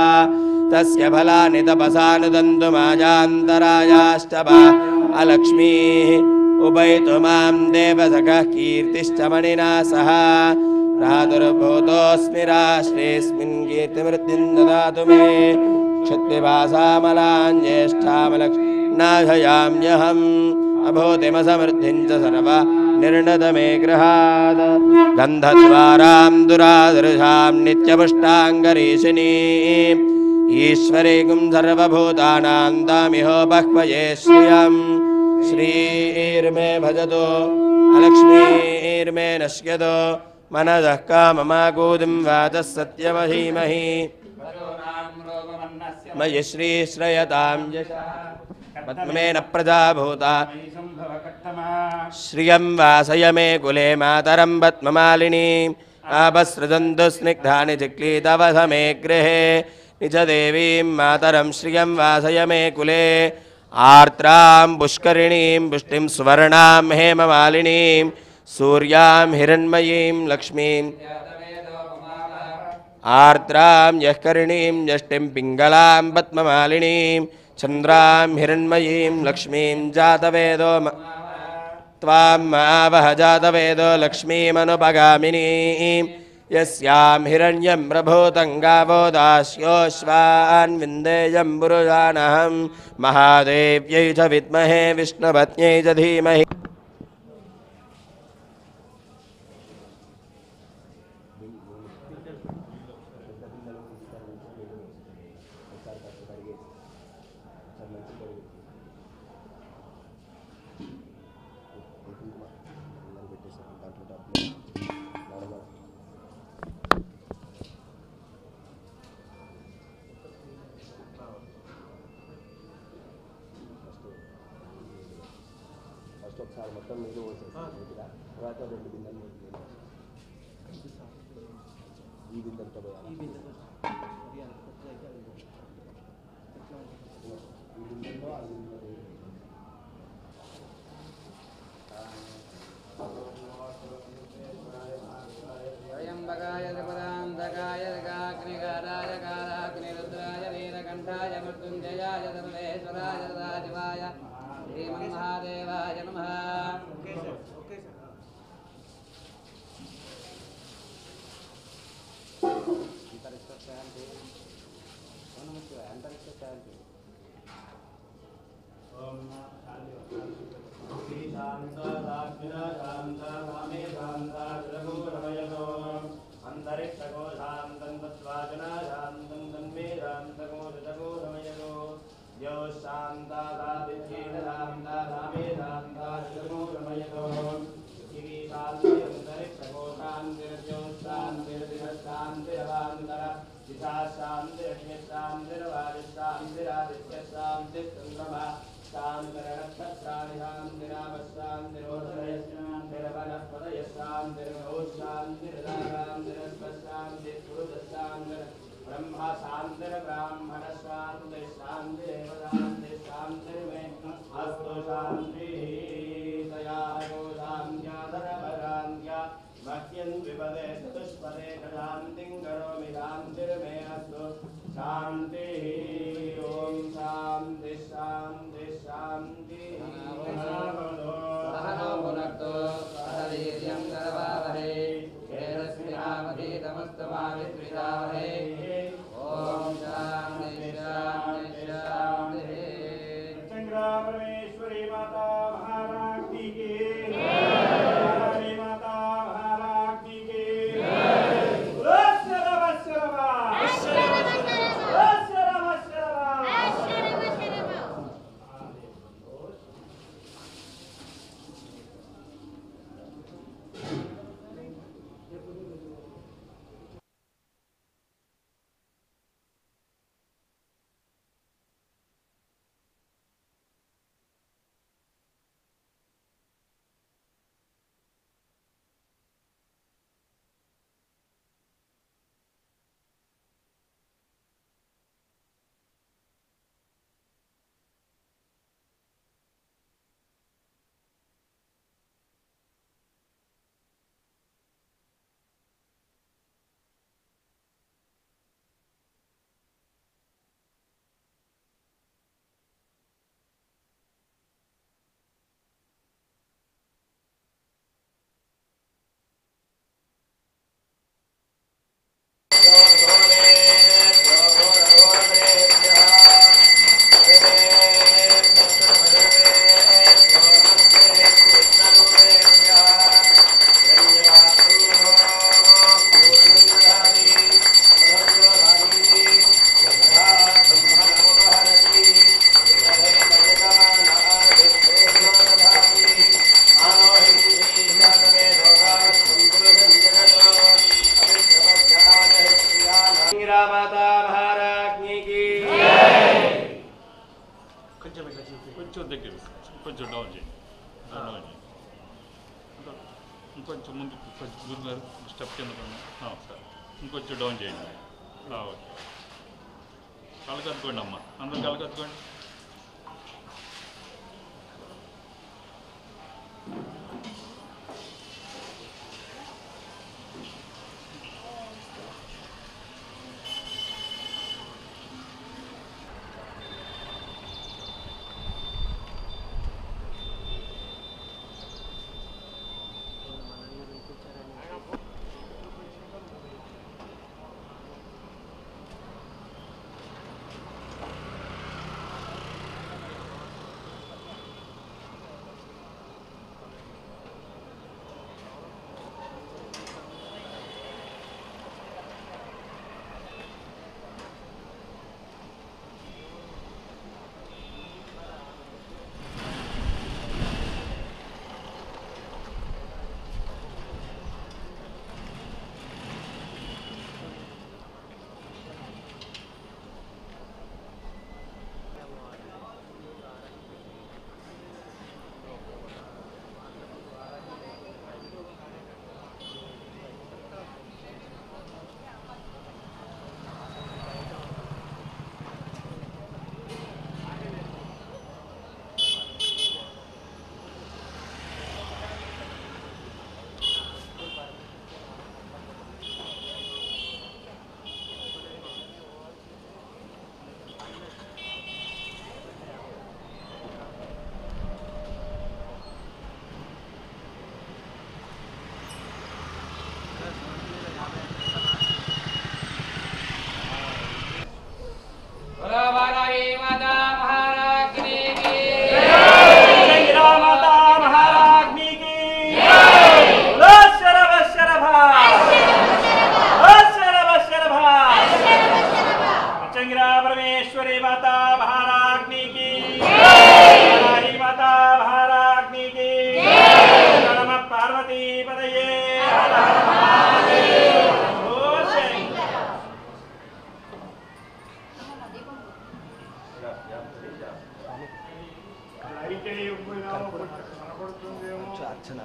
తస్య ఫలాని తపసానుదంతు మాజాంతరాయాష్టభా అలక్ష్మీః ఉపైతు మాం దేవసఖः కీర్తిశ్చ మణినా సహ ప్రాదుర్భూతోऽస్మి రాష్ట్రేऽస్మిన్ కీర్తిమృద్ధిం దదాతు మే క్షత్రివాసామలాం జ్యేష్ఠామలక్ష్మీనాశయామ్యహం అభూతిమసమృద్ధిం చ సర్వ నిర్ణత మే గృహాత్. గంధద్వారాం దురాదృశాం నిత్యపుష్టాంగరీషిణీం ఈశ్వరీగుం సర్వభూతానాం తామిహోపహ్వయే శ్రియం శ్రీర్మే భజతో అలక్ష్మీర్మే నశ్యతో మనసః కామమాకూతిం వాచः సత్యమహీమహి మయి శ్రీశ్రయతాం యశః పద్మేన ప్రజాభూతా శ్రియం వాసయ మే కులే మాతరం పద్మమాలినీం ఆపసృజంతు స్నిగ్ధాని చిక్లీతవస మే గృహే నిజ దేవీం మాతరం శ్రియం వాసయ మే కులే ఆర్ద్రాం పుష్కరిణీం పుష్టిం సువర్ణాం హేమమాలినీం సూర్యాం హిరణ్మయీం లక్ష్మీం ఆర్ద్రాం యఃకరిణీం యష్టిం పింగళాం పద్మమాలినీం చంద్రాం హిరణ్మయీం లక్ష్మీం జాతవేదో త్వాం ఆవహ జాతవేదో లక్ష్మీమనుపగామినీం యస్యాం హిరణ్యం ప్రభూతం గావో దాస్యోశ్వాన్ విందేయం పురుషాణహం మహాదేవ్యై చ విద్మహే విష్ణుపత్న్యై చ ధీమహి. ఒకసారి మొత్తం నీళ్ళు పోసేసి తర్వాత 2 బిందెలు పోతుంది. ఈ బిందెలతో పోయాలి. ఈ బిందెలో ఆ బిందెలో త్రయంబకాయ త్రిపురాంతకాయ త్రికాగ్నికారాయ కాలాగ్నిరుద్రాయ నీలకంఠాయ మృత్యుంజయాయ సర్వేశ్వరాయ సదాశివాయ శ్రీమన్మహాదేవాయ నమః. అంతరిక్ష శాంతి అంతరిక్ష శాంతి. अंतरिक्षको शान्तं तत्त्वाचना शान्तं तन्मे शान्तको जगो रमयतो यो शान्तादादित्येन शान्तादामे शान्ताजगो रमयतो पृथिवी शान्ति अंतरिक्षको शान्तिर्जो शान्तिर्दिशशान्तिरवान्तर दिशा शान्तिरग्निशान्तिरवायुशान्तिरादित्यशान्तिश्चन्द्रमा शान्तिरनक्षत्राणि शान्तिरावशान्तिरोदयशान्तिरवनस्पतयशान्तिर्गौशान्तिरशान्तिरस्पशान्तिर्पुरुषशान्तिर ब्रह्मा शान्तिर्ब्राह्मणशान्तिशान्तिरेवशान्तिशान्तिर्मे अस्तु शान्तिः तया गोशान्त्याधरभगान्त्या मह्यं विपदे चतुष्पदे शान्तिं करोमि शान्तिर्मे अस्तु शान्तिः ॐ शान्ति शान्ति शान्तिः सहनो भुनक्तु सह वीर्यं करवावहै तेजस्विनावधीतमस्तु मा विद्विषावहै ॐ शान्ति शान्ति शान्तिः. परमेश्वरी माता महारानी की माता महारानी की माता महारानी की కొంచెం దగ్గర కొంచెం డౌన్ చేయండి డౌన్ చేయండి ఇంకొంచెం ముందు కొంచెం గురుగారు స్టెప్ కింద సార్ ఇంకొంచెం డౌన్ చేయండి ఓకే కలకత్తుకోండి అమ్మ అందరూ కలకత్తుకోండి అర్చన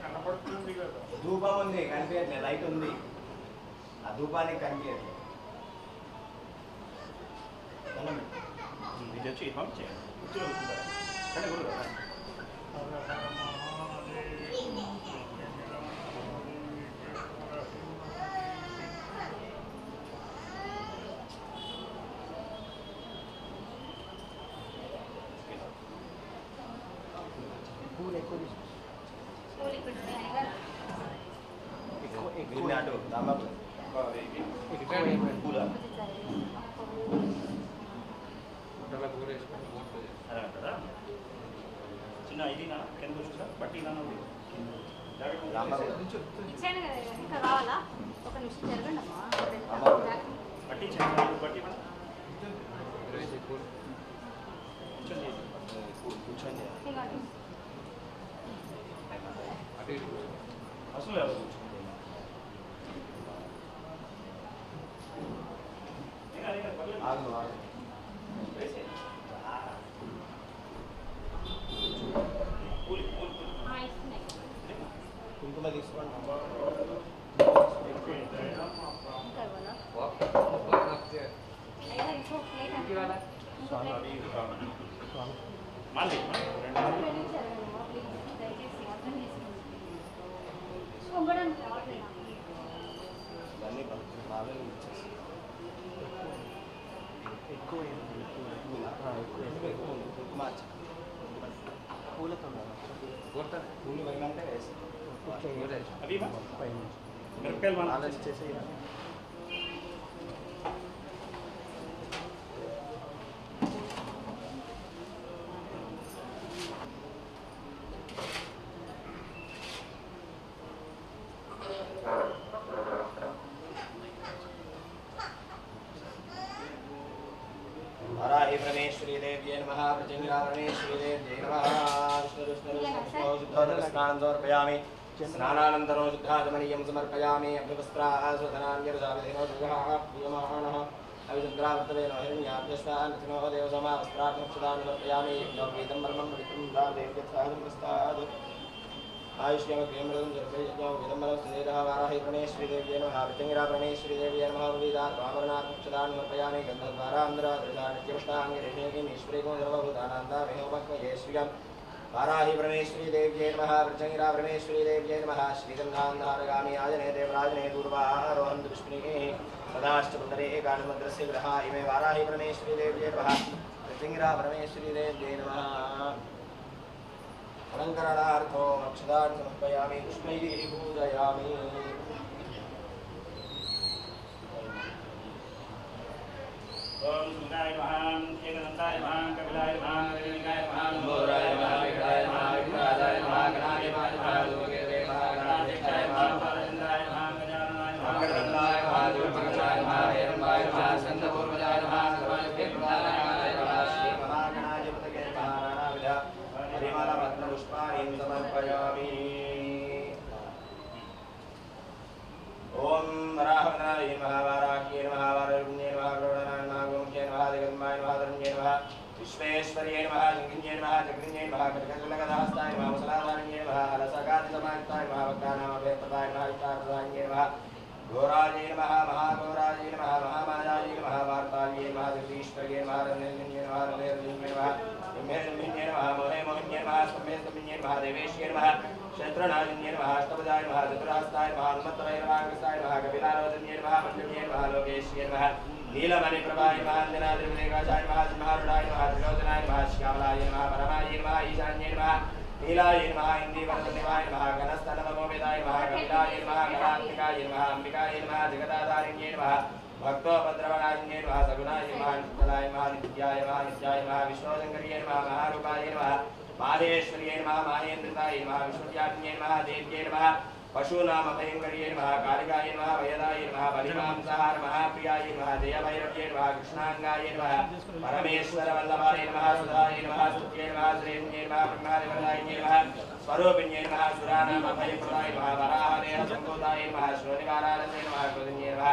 కనపడుతుంది కదా, ధూపం ఉంది కనిపించట్లేదు, లైట్ ఉంది, ఆ ధూపానికి కనిపించట్లేదు. ఇది వచ్చి పంపించేయండి. చిన్న ఇది నా కింద చూసా బట్టి ఇచ్చాను కదా ఇంకా కావాలా? ఒక నిమిషం జరగండి అమ్మా. బట్టి బట్టి కూర్చోండి అసలు ఆగు ఆగు కుంకుమ తీసుకోండి. మళ్ళీ పూలతో పూలు వేయమంటే వేసి అవి మిరపకాయలు మనం ఆలోచన చేసి वराहि परमेश्वरी देव्यै नमः प्रत्यङ्गिरावरणेश्वरी देव्यै नमः स्नानं समर्पयामि स्नानानन्तरं शुद्धाचमनीयं समर्पयामि अभ्यवस्त्रास्वधनान्यर्जाविधिनो शुद्धः प्रियमाणः अविचन्द्रावर्तवेन हिरण्याभ्यस्तान्नो देवसमावस्त्रात्मक्षदान् समर्पयामि यज्ञोपवीतं ब्रह्मं पवित्रं देव्यत्साहं प्रस्ताद् आयुष्यमग्रेमृतं जर्पयज्ञो विदम्बरं सुधीरः वाराहि परमेश्वरी देव्यै नमः प्रत्यङ्गिरा परमेश्वरी देव्यै नमः विविधात्मावरणात्मक्षदान् समर्पयामि गन्धद्वारान्ध्रदृशानित्यपुष्टाङ्गिरेणीश्वरीको सर्वभूतानान्तामेहोपक्वयेश्वर्यं वाराहि परमेश्वरी देव्यै नमः प्रत्यङ्गिरा परमेश्वरी देव्यै नमः श्रीगन्धान्धारगामि आजने देवराजने दूर्वारोहन्तु विष्णुः सदाष्टपुतरे एकानमद्रस्य ग्रहा इमे वाराहि परमेश्वरी देव्यै नमः प्रत्यङ्गिरा परमेश्वरी देव्यै नमः अलङ्करणार्थो अक्षदान् समर्पयामि पुष्पैः पूजयामि ओम सुनाय महान एकदंताय महान कपिलाय महान गणिकाय महान मोराय महान विकटाय महान विकटाय महान गणाय महान लोकेते महान गणाधिष्ठाय महान पारचंद्राय महान गजाननाय महान गणनाय महान दुर्मंगलाय महान हेरंबाय महान संतपूर्वजाय महान सर्वाधिपते प्रदानाय महान श्री महागणाय पतके महानाविध हरिमाला रत्न पुष्पाणि समर्पयामि ओम वराहवदनाय नमः वाराह्ये नमः वारुण्ये नमः गरुडनाय नमः गोमख्ये नमः जगन्माय नमः धरण्ये नमः विश्वेश्वर्ये नमः जङ्गिन्ये नमः जगृन्ये नमः कटकचूलगदाहस्ताय नमः मुसलाधारण्ये नमः अलसगादिसमायुक्ताय नमः भक्तानामभयप्रदाय नमः विष्टाप्रदाय नमः घोराजे नमः महाघोराजे नमः महामायाजे नमः वार्ताल्ये नमः जगदीश्वर्ये नमः रण्यन्ये नमः रण्यन्ये नमः ब्रह्मेन्द्रन्ये नमः मोहे मोहिन्ये नमः स्कम्भेन्द्रन्ये नमः देवेश्ये नमः शत्रुनाजिन्ये नमः अष्टभुजाय नमः चतुरास्ताय नमः हनुमत्तवै नमः कृष्णाय नमः कपिलारोधन्ये नमः मण्डन्ये नमः लोकेश्ये नमः नीलमणिप्रभाय नमः अंजनाद्रिविलेकाशाय नमः सिंहारूढाय नमः त्रिलोचनाय नमः श्यामलाय नमः परमाय नमः ईशान्ये नमः नीलाय नमः इन्दीवरदेवाय नमः घनस्तनमोवेदाय नमः कपिलाय नमः गणात्मिकाय नमः अंबिकाय नमः जगदाधारिण्ये नमः भक्तोपद्रवणाय नमः सगुणाय नमः नित्यलाय नमः नित्याय नमः विष्णुशङ्कर्ये नमः महारूपाय नमः माहेश्वर्ये नमः माहेन्द्रिताय नमः विष्णुत्याज्ञे नमः देव्ये नमः पशूनामभयङ्कर्ये नमः कालिकाय नमः वयदाय नमः बलिमांसाहार महाप्रियाय नमः जयभैरव्ये नमः कृष्णाङ्गाय नमः परमेश्वरवल्लभाय नमः सुधाय नमः स्तुत्ये नमः श्रेण्ये नमः ब्रह्मादिवरदाय नमः स्वरूपिण्ये नमः सुरानामभयप्रदाय नमः वराहदेहसम्भूताय नमः श्रोनिवारालये नमः कृतन्ये नमः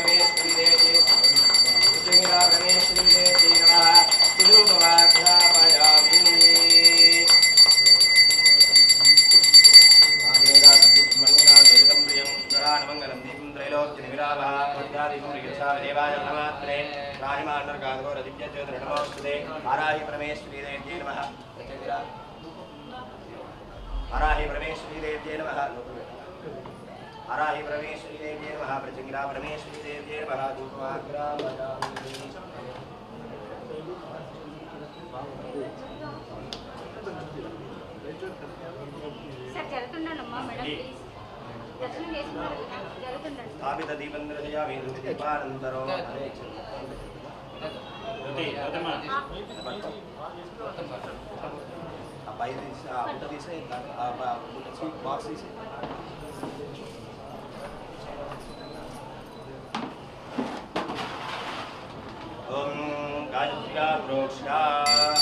परमेश्वरी देवी भुजंगिरा परमेश्वरी देवी नमः सुधूपवाख्यापयामि मंगलादुरितं प्रियं गणानमंगलं दीपं त्रैलोक्यनिविरामः विद्यादीपं देवाय परमात्मने राहिमानर्गाघोरदिव्यज्योतिर्नमोस्तुते हराहि परमेश्वरी देव्यै नमः हराहि परमेश्वरी देव्यै नमः हराहि परमेश्वरी देव्यै नमः प्रचंगिरा परमेश्वरी देव्यै नमः धूपवाग्रामयामि సార్ జరుగుతుండమ్మా మేడం ప్లీజ్ దర్శనం చేసుకున్నారు జరుగుతుండండి స్థాపిత దీపంద్రజయామి దీపానంతరో అబ్బాయి తీసి ఆ బుట్ట తీసి బాక్స్ తీసి ఓం గాయత్ర్యా ప్రోక్షా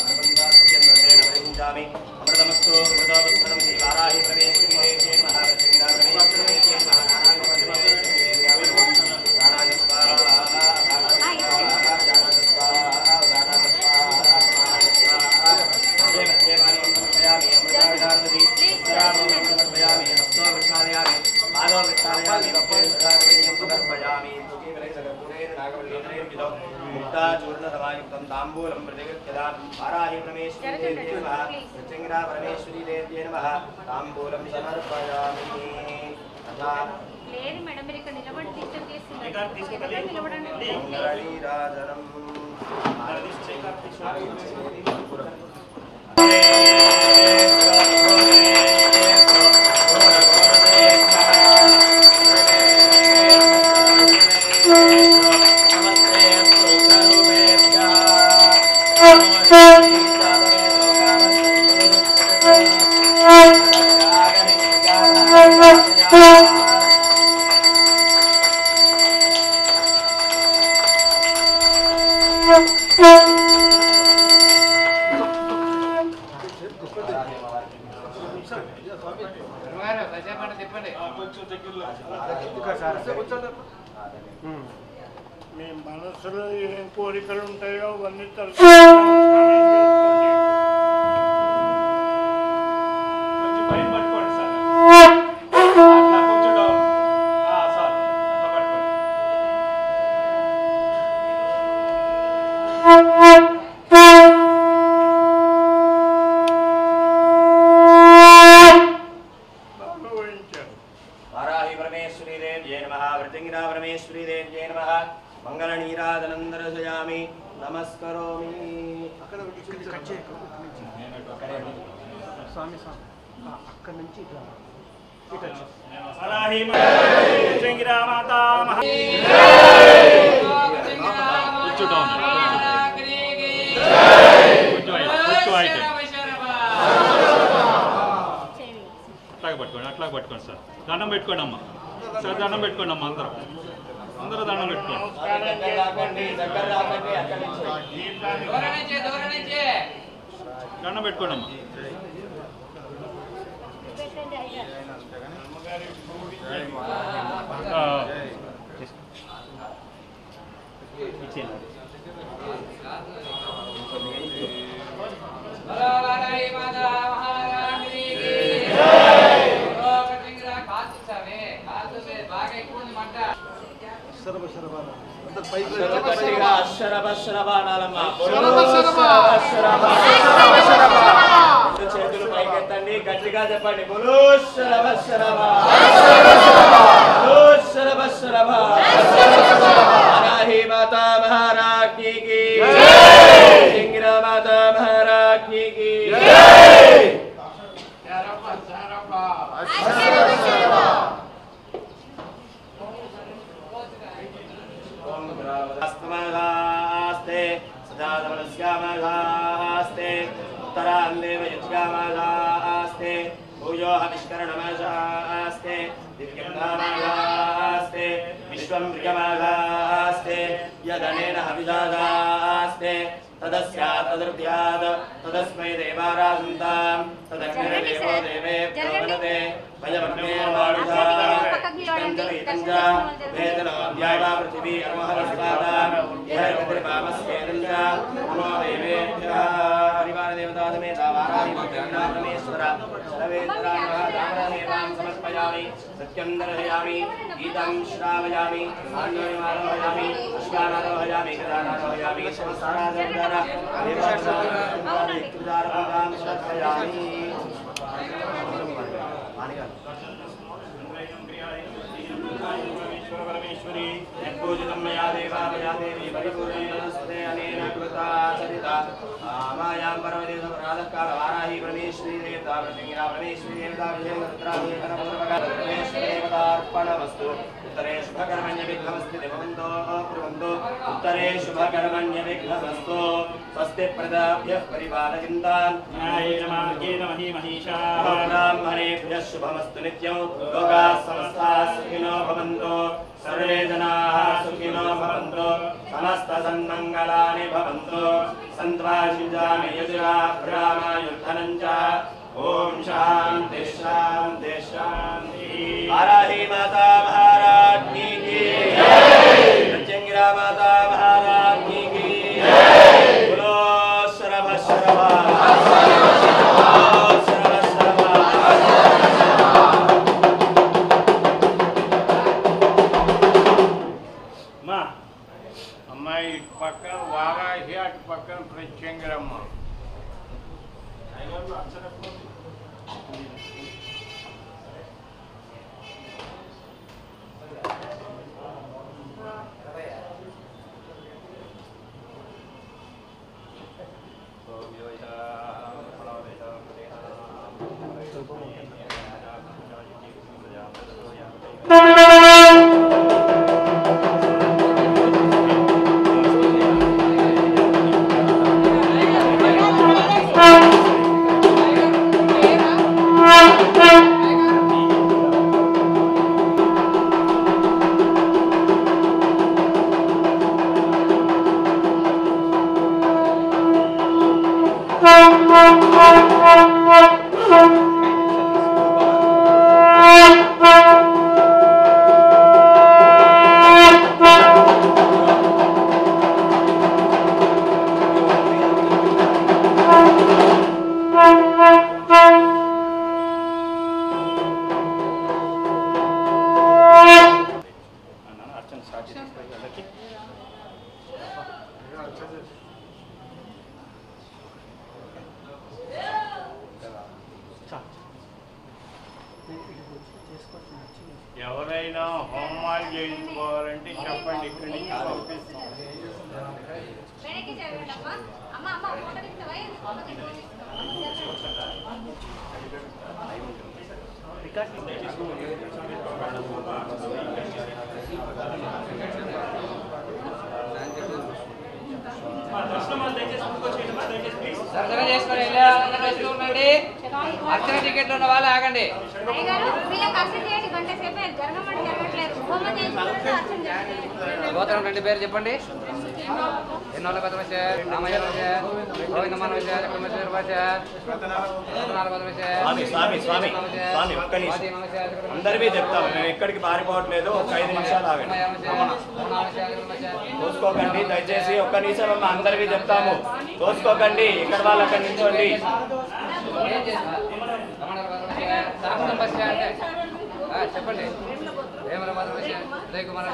అనుబంధామి అమృతమస్తు అమృతోపస్మరం శ్రీ వారాహి పరమేశ్వరీ దేవ్యై నమః ప్రసంగిరా పరమేశ్వరీ దేవ్యై నమః నారాయణ పరమేశ్వరీ దేవ్యై నమః నారాయణ స్వాహా జ్ఞాన స్వాహా ఉదాన స్వాహా స్వాహా దేవాని సమర్పయామి అమృతావిధానది సరామం సమర్పయామి హస్తో వృక్షాలయామి పాదో వృక్షాలయామి వప్పేంద్రాగమనీయం సమర్పయామి मुक्ता चूर्ण समायुक्तं तांबूलं प्रतिगृह्यता वाराहि परमेश्वरी देव्यै नमः प्रचंगिरा परमेश्वरी देव्यै नमः तांबूलं समर्पयामि तथा లేదు మేడం మీరు ఇక్కడ నిలబడి డిస్టర్బ్ చేస్తున్నారు నిలబడండి మంగళీరాజనం మీ మనసులో ఏం కోరికలు ఉంటాయో అవన్నీ తలుచుకోండి. కొంచెం పైన పట్టుకోండి సార్ అట్లా కొంచెం డౌన్ సార్ అట్లా పట్టుకోండి బాగా ఊహించారు. वाराहि परमेश्वरी देव्यै नमः वृजंगिरा परमेश्वरी देव्यै नमः मंगलनीराजनं दर्शयामि नमस्करोमि वाराहि वृजंगिरा माता కొంచెం డౌన్ కొంచెం అయితే అట్లాగే పట్టుకోండి అట్లాగే పట్టుకోండి సార్ దండం పెట్టుకోండి అమ్మ సార్ దండం పెట్టుకోండి అమ్మ అందరూ దండం పెట్టుకోండి దండం పెట్టుకోండి అమ్మ పెట్టండి అయ్యారు చేతులు పైకెత్తండి గట్టిగా చెప్పండి బోలో శరభ శరభ శరభ శరభ वाराहि माता महारानी की सिंगिरा माता महारानी की स्तमगास्ते सदा दमनस्यामगास्ते उत्तरान्देव युज्गामगास्ते भूयो हविष्करणमगास्ते दिव्यङ्गामास्ते विश्वं प्रियमागास्ते यदनेन हविषादास्ते तदस्यात् तदृत्यात् तदस्मै देवाराधन्तां तदग्निर्देवो देवेभ्यो वदते भयवर्णेर्वाणिषाञ्च वेदनो द्यावा पृथिवी अमोहरस्वादां यः कतिर्पामस्येदं च नमो देवेभ्यः परिवारदेवतासमेता वाराहि परमेश्वर सर्वेन्द्रां समर्पयामि सत्यं दर्शयामि गीतं श्रावयामि आञ्जनेयमारोहयामि पुष्पानारोहयामि गदानारोहयामि समस्ताराधनद्वारा देवतारां समर्पयामि परमेश्वरी पूजितं मया देवा मया देवी परिपूर्णेन अनेन कृता सरिता मायां परमदेवराधकाल वाराहि परमेश्वरी देवता प्रतिज्ञा परमेश्वरी देवता परमेश्वरी देवतार्पणमस्तु उत्तरे शुभकर्मण्य विघ्नमस्ति देववन्तो कुर्वन्तु उत्तरे शुभकर्मण्य विघ्नमस्तु स्वस्ति प्रदाभ्यः परिपालयन्तान् न्यायेन मार्गेण महीमहीषाः ब्राह्मणेभ्यः शुभमस्तु नित्यं लोकाः समस्ताः सुखिनो भवन्तु सर्वे जनाः सुखिनो भवन्तु समस्तसन्मङ्गलानि भवन्तु सन्त्वाशिजामि यजुरा ब्राह्मयुद्धनं च ओम शांति शांति शांति। वाराही माता महारानी की जय। प्रत्यंगिरा माता महारानी की जय। बोलो शरभ शरभ అమ్మాయి ఇటు పక్కన వారాహి అటు పక్కన ప్రత్యంగిరమ్మ. ఎవరైనా హోమాలు చేయించుకోవాలంటే చెప్పండి, ఇక్కడి నుంచి పంపిస్తాం. దర్శనం చేసుకొని ఉండండి. అర్చన టికెట్లు ఉన్న వాళ్ళు ఆగండి. గోత్రం రెండు పేరు చెప్పండి. ఎన్నోళ్ళ కొత్త వచ్చ రామయ్య వచ్చ గోవిందమ్మ వచ్చ చక్రమేశ్వర వచ్చ అందరివి చెప్తాము. మేము ఎక్కడికి పారిపోవట్లేదు. ఒక 5 నిమిషాలు ఆగండి. చూసుకోకండి దయచేసి. ఒక్క నిమిషం అమ్మ, అందరివి చెప్తాము. చూసుకోకండి. ఇక్కడ వాళ్ళు అక్కడి నుంచోండి. చెప్పండి. వేమల మాధవ ఉదయ్ కుమార్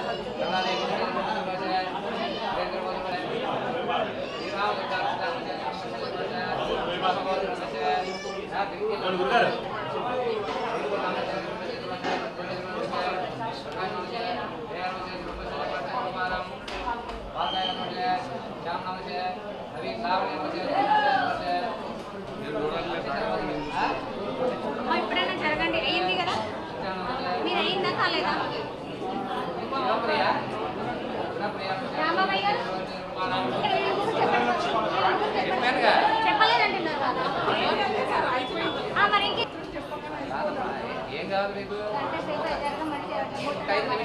ఎప్పుడైనా జరగండి. అయ్యింది కదా, మీరు అయిందా కాలేదా? రామబాబు గారు చెప్పలేదండి. మరి ఏం కావాలి మీకు?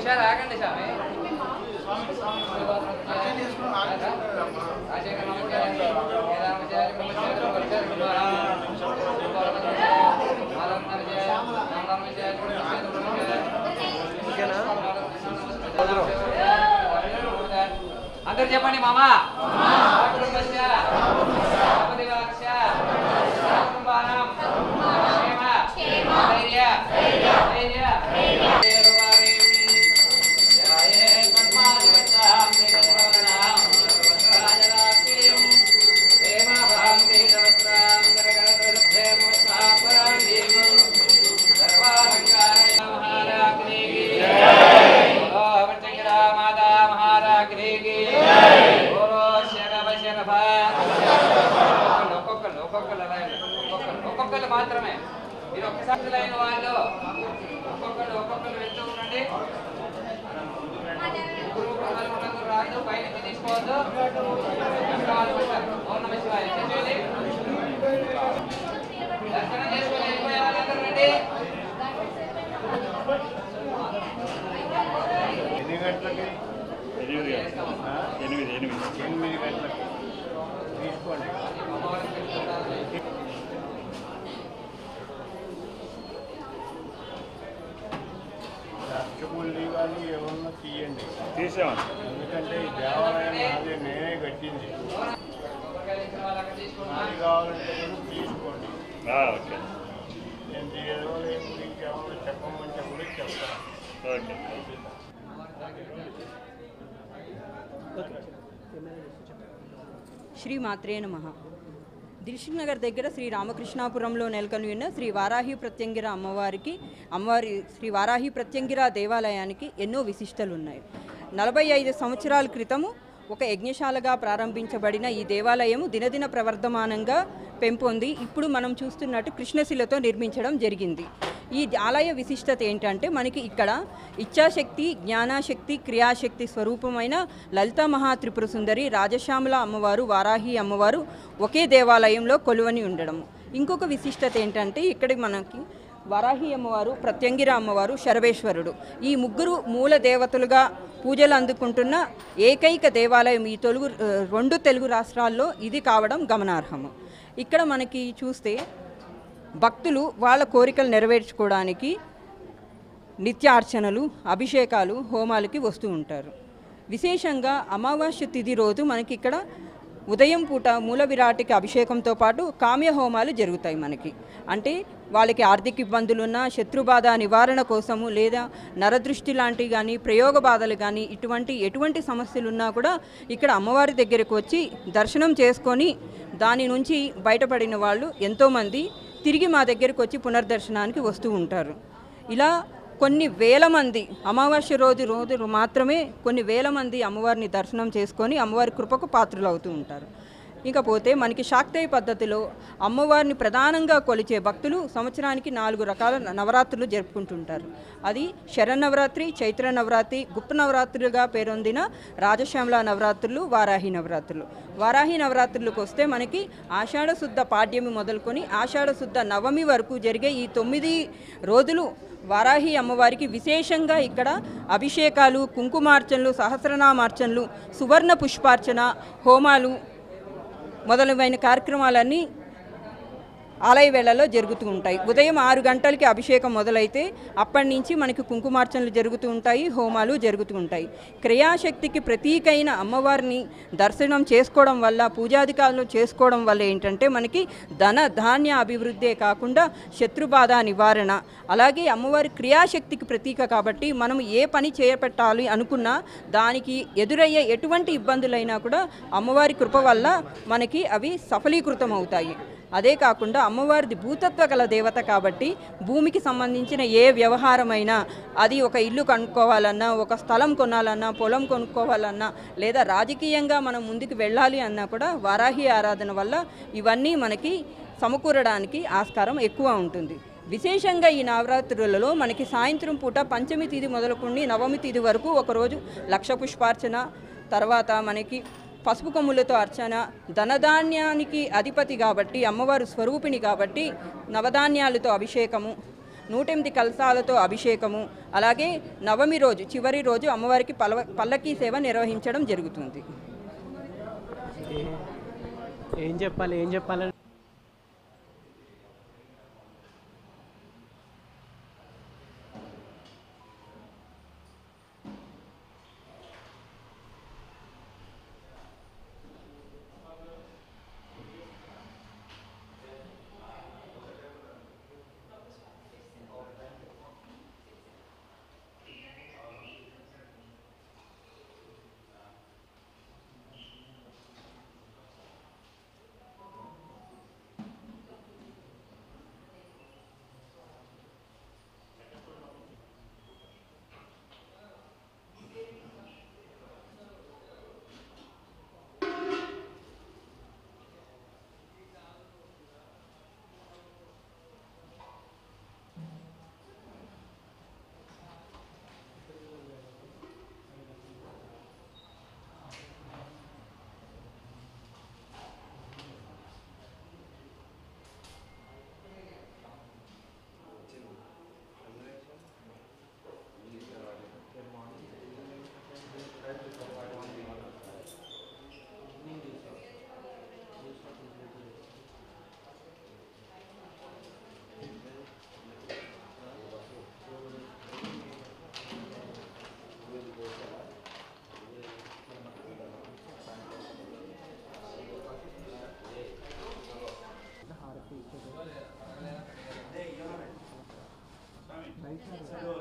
నిమిషాలు ఆగండి స్వామి. అందరు చెప్పండి మామా. ఒక్కొక్కరు మాత్రమే మీరు ఒక్కసారి అయిన వాళ్ళు ఒక్కొక్కరు వెళ్తూ ఉండండి. రాదు పైన తీసుకోవద్దు. ఓం నమః శివాయ. దర్శనం చేసుకొని వెళ్ళిపోయే వాళ్ళందరూ రండి. ఎన్ని గంటలకి? 8 గంటలకి తీసుకోండి. దర్శకుల్ని కానీ ఏమన్నా తీయండి. తీసామని ఎందుకంటే ఈ దేవాలయం నాదే, నేనే కట్టింది. అది కావాలంటే కూడా తీసుకోండి. ఓకే నేను దేవాలయం గురించి ఏమన్నా చెప్పమంటే కూడా చెప్తాను. ఓకే. శ్రీ మాత్రే నమః. దిల్సుఖ్ నగర్ దగ్గర శ్రీ రామకృష్ణాపురంలో నెలకొని ఉన్న శ్రీ వారాహి ప్రత్యంగిర అమ్మవారి శ్రీ వారాహి ప్రత్యంగిర దేవాలయానికి ఎన్నో విశిష్టలు ఉన్నాయి. 45 సంవత్సరాల క్రితము ఒక యజ్ఞశాలగా ప్రారంభించబడిన ఈ దేవాలయము దినదిన ప్రవర్ధమానంగా పెంపొంది ఇప్పుడు మనం చూస్తున్నట్టు కృష్ణశిలతో నిర్మించడం జరిగింది. ఈ ఆలయ విశిష్టత ఏంటంటే మనకి ఇక్కడ ఇచ్ఛాశక్తి, జ్ఞానాశక్తి, క్రియాశక్తి స్వరూపమైన లలితా మహాత్రిపుర సుందరి, రాజశ్యామల అమ్మవారు, వారాహి అమ్మవారు ఒకే దేవాలయంలో కొలువని ఉండడం. ఇంకొక విశిష్టత ఏంటంటే ఇక్కడికి మనకి వారాహి అమ్మవారు, ప్రత్యంగిర అమ్మవారు, శరభేశ్వరుడు ఈ ముగ్గురు మూల దేవతలుగా పూజలు అందుకుంటున్న ఏకైక దేవాలయం ఈ 2 తెలుగు రాష్ట్రాల్లో ఇది కావడం గమనార్హము. ఇక్కడ మనకి చూస్తే భక్తులు వాళ్ళ కోరికలు నెరవేర్చుకోవడానికి నిత్యార్చనలు, అభిషేకాలు, హోమాలకి వస్తూ ఉంటారు. విశేషంగా అమావాస్య తిథి రోజు మనకి ఇక్కడ ఉదయం పూట మూల విరాటికి అభిషేకంతో పాటు కామ్య హోమాలు జరుగుతాయి. మనకి అంటే వాళ్ళకి ఆర్థిక ఇబ్బందులున్నా, శత్రుబాధ నివారణ కోసము, లేదా నరదృష్టి లాంటివి కానీ, ప్రయోగ బాధలు కానీ, ఎటువంటి సమస్యలున్నా కూడా ఇక్కడ అమ్మవారి దగ్గరకు వచ్చి దర్శనం చేసుకొని దాని నుంచి బయటపడిన వాళ్ళు ఎంతోమంది తిరిగి మా దగ్గరకు వచ్చి పునర్దర్శనానికి వస్తూ ఉంటారు. ఇలా కొన్ని వేల మంది అమావాస్య రోజు మాత్రమే కొన్ని వేల మంది అమ్మవారిని దర్శనం చేసుకొని అమ్మవారి కృపకు పాత్రలు అవుతూ ఉంటారు. ఇకపోతే మనకి శాక్తేయ పద్ధతిలో అమ్మవారిని ప్రధానంగా కొలిచే భక్తులు సంవత్సరానికి 4 రకాల నవరాత్రులు జరుపుకుంటుంటారు. అది శరన్నవరాత్రి, చైత్ర నవరాత్రి, గుప్త నవరాత్రులుగా పేరొందిన రాజశ్యామల నవరాత్రులు, వారాహి నవరాత్రులు. వారాహి నవరాత్రులకు వస్తే మనకి ఆషాఢ శుద్ధ పాడ్యమి మొదలుకొని ఆషాఢ శుద్ధ నవమి వరకు జరిగే ఈ 9 రోజులు వారాహి అమ్మవారికి విశేషంగా ఇక్కడ అభిషేకాలు, కుంకుమార్చనలు, సహస్రనామార్చనలు, సువర్ణ పుష్పార్చన, హోమాలు మొదలైన కార్యక్రమాలన్నీ ఆలయ వేళల్లో జరుగుతూ ఉంటాయి. ఉదయం 6 గంటలకి అభిషేకం మొదలైతే అప్పటి నుంచి మనకి కుంకుమార్చనలు జరుగుతూ ఉంటాయి, హోమాలు జరుగుతూ ఉంటాయి. క్రియాశక్తికి ప్రతీకైన అమ్మవారిని దర్శనం చేసుకోవడం వల్ల, పూజాధికారులు చేసుకోవడం వల్ల ఏంటంటే మనకి ధన ధాన్య అభివృద్ధే కాకుండా శత్రుబాధ నివారణ, అలాగే అమ్మవారి క్రియాశక్తికి ప్రతీక కాబట్టి మనం ఏ పని చేపట్టాలి అనుకున్నా దానికి ఎదురయ్యే ఎటువంటి ఇబ్బందులైనా కూడా అమ్మవారి కృప వల్ల మనకి అవి సఫలీకృతం అవుతాయి. అదే కాకుండా అమ్మవారిది భూతత్వ గల దేవత కాబట్టి భూమికి సంబంధించిన ఏ వ్యవహారమైనా, అది ఒక ఇల్లు కనుక్కోవాలన్నా, ఒక స్థలం కొనాలన్నా, పొలం కొనుక్కోవాలన్నా, లేదా రాజకీయంగా మనం ముందుకు వెళ్ళాలి అన్నా కూడా వారాహి ఆరాధన వల్ల ఇవన్నీ మనకి సమకూరడానికి ఆస్కారం ఎక్కువ ఉంటుంది. విశేషంగా ఈ నవరాత్రులలో మనకి సాయంత్రం పూట పంచమి తిథి మొదలుకొని నవమి తిథి వరకు ఒకరోజు లక్ష పుష్పార్చన, తర్వాత మనకి పసుపు కొమ్ములతో అర్చన, ధనధాన్యానికి అధిపతి కాబట్టి అమ్మవారు స్వరూపిణి కాబట్టి నవధాన్యాలతో అభిషేకము, 108 కలశాలతో అభిషేకము, అలాగే నవమి రోజు చివరి రోజు అమ్మవారికి పల్లకీ సేవ నిర్వహించడం జరుగుతుంది. ఏం చెప్పాలి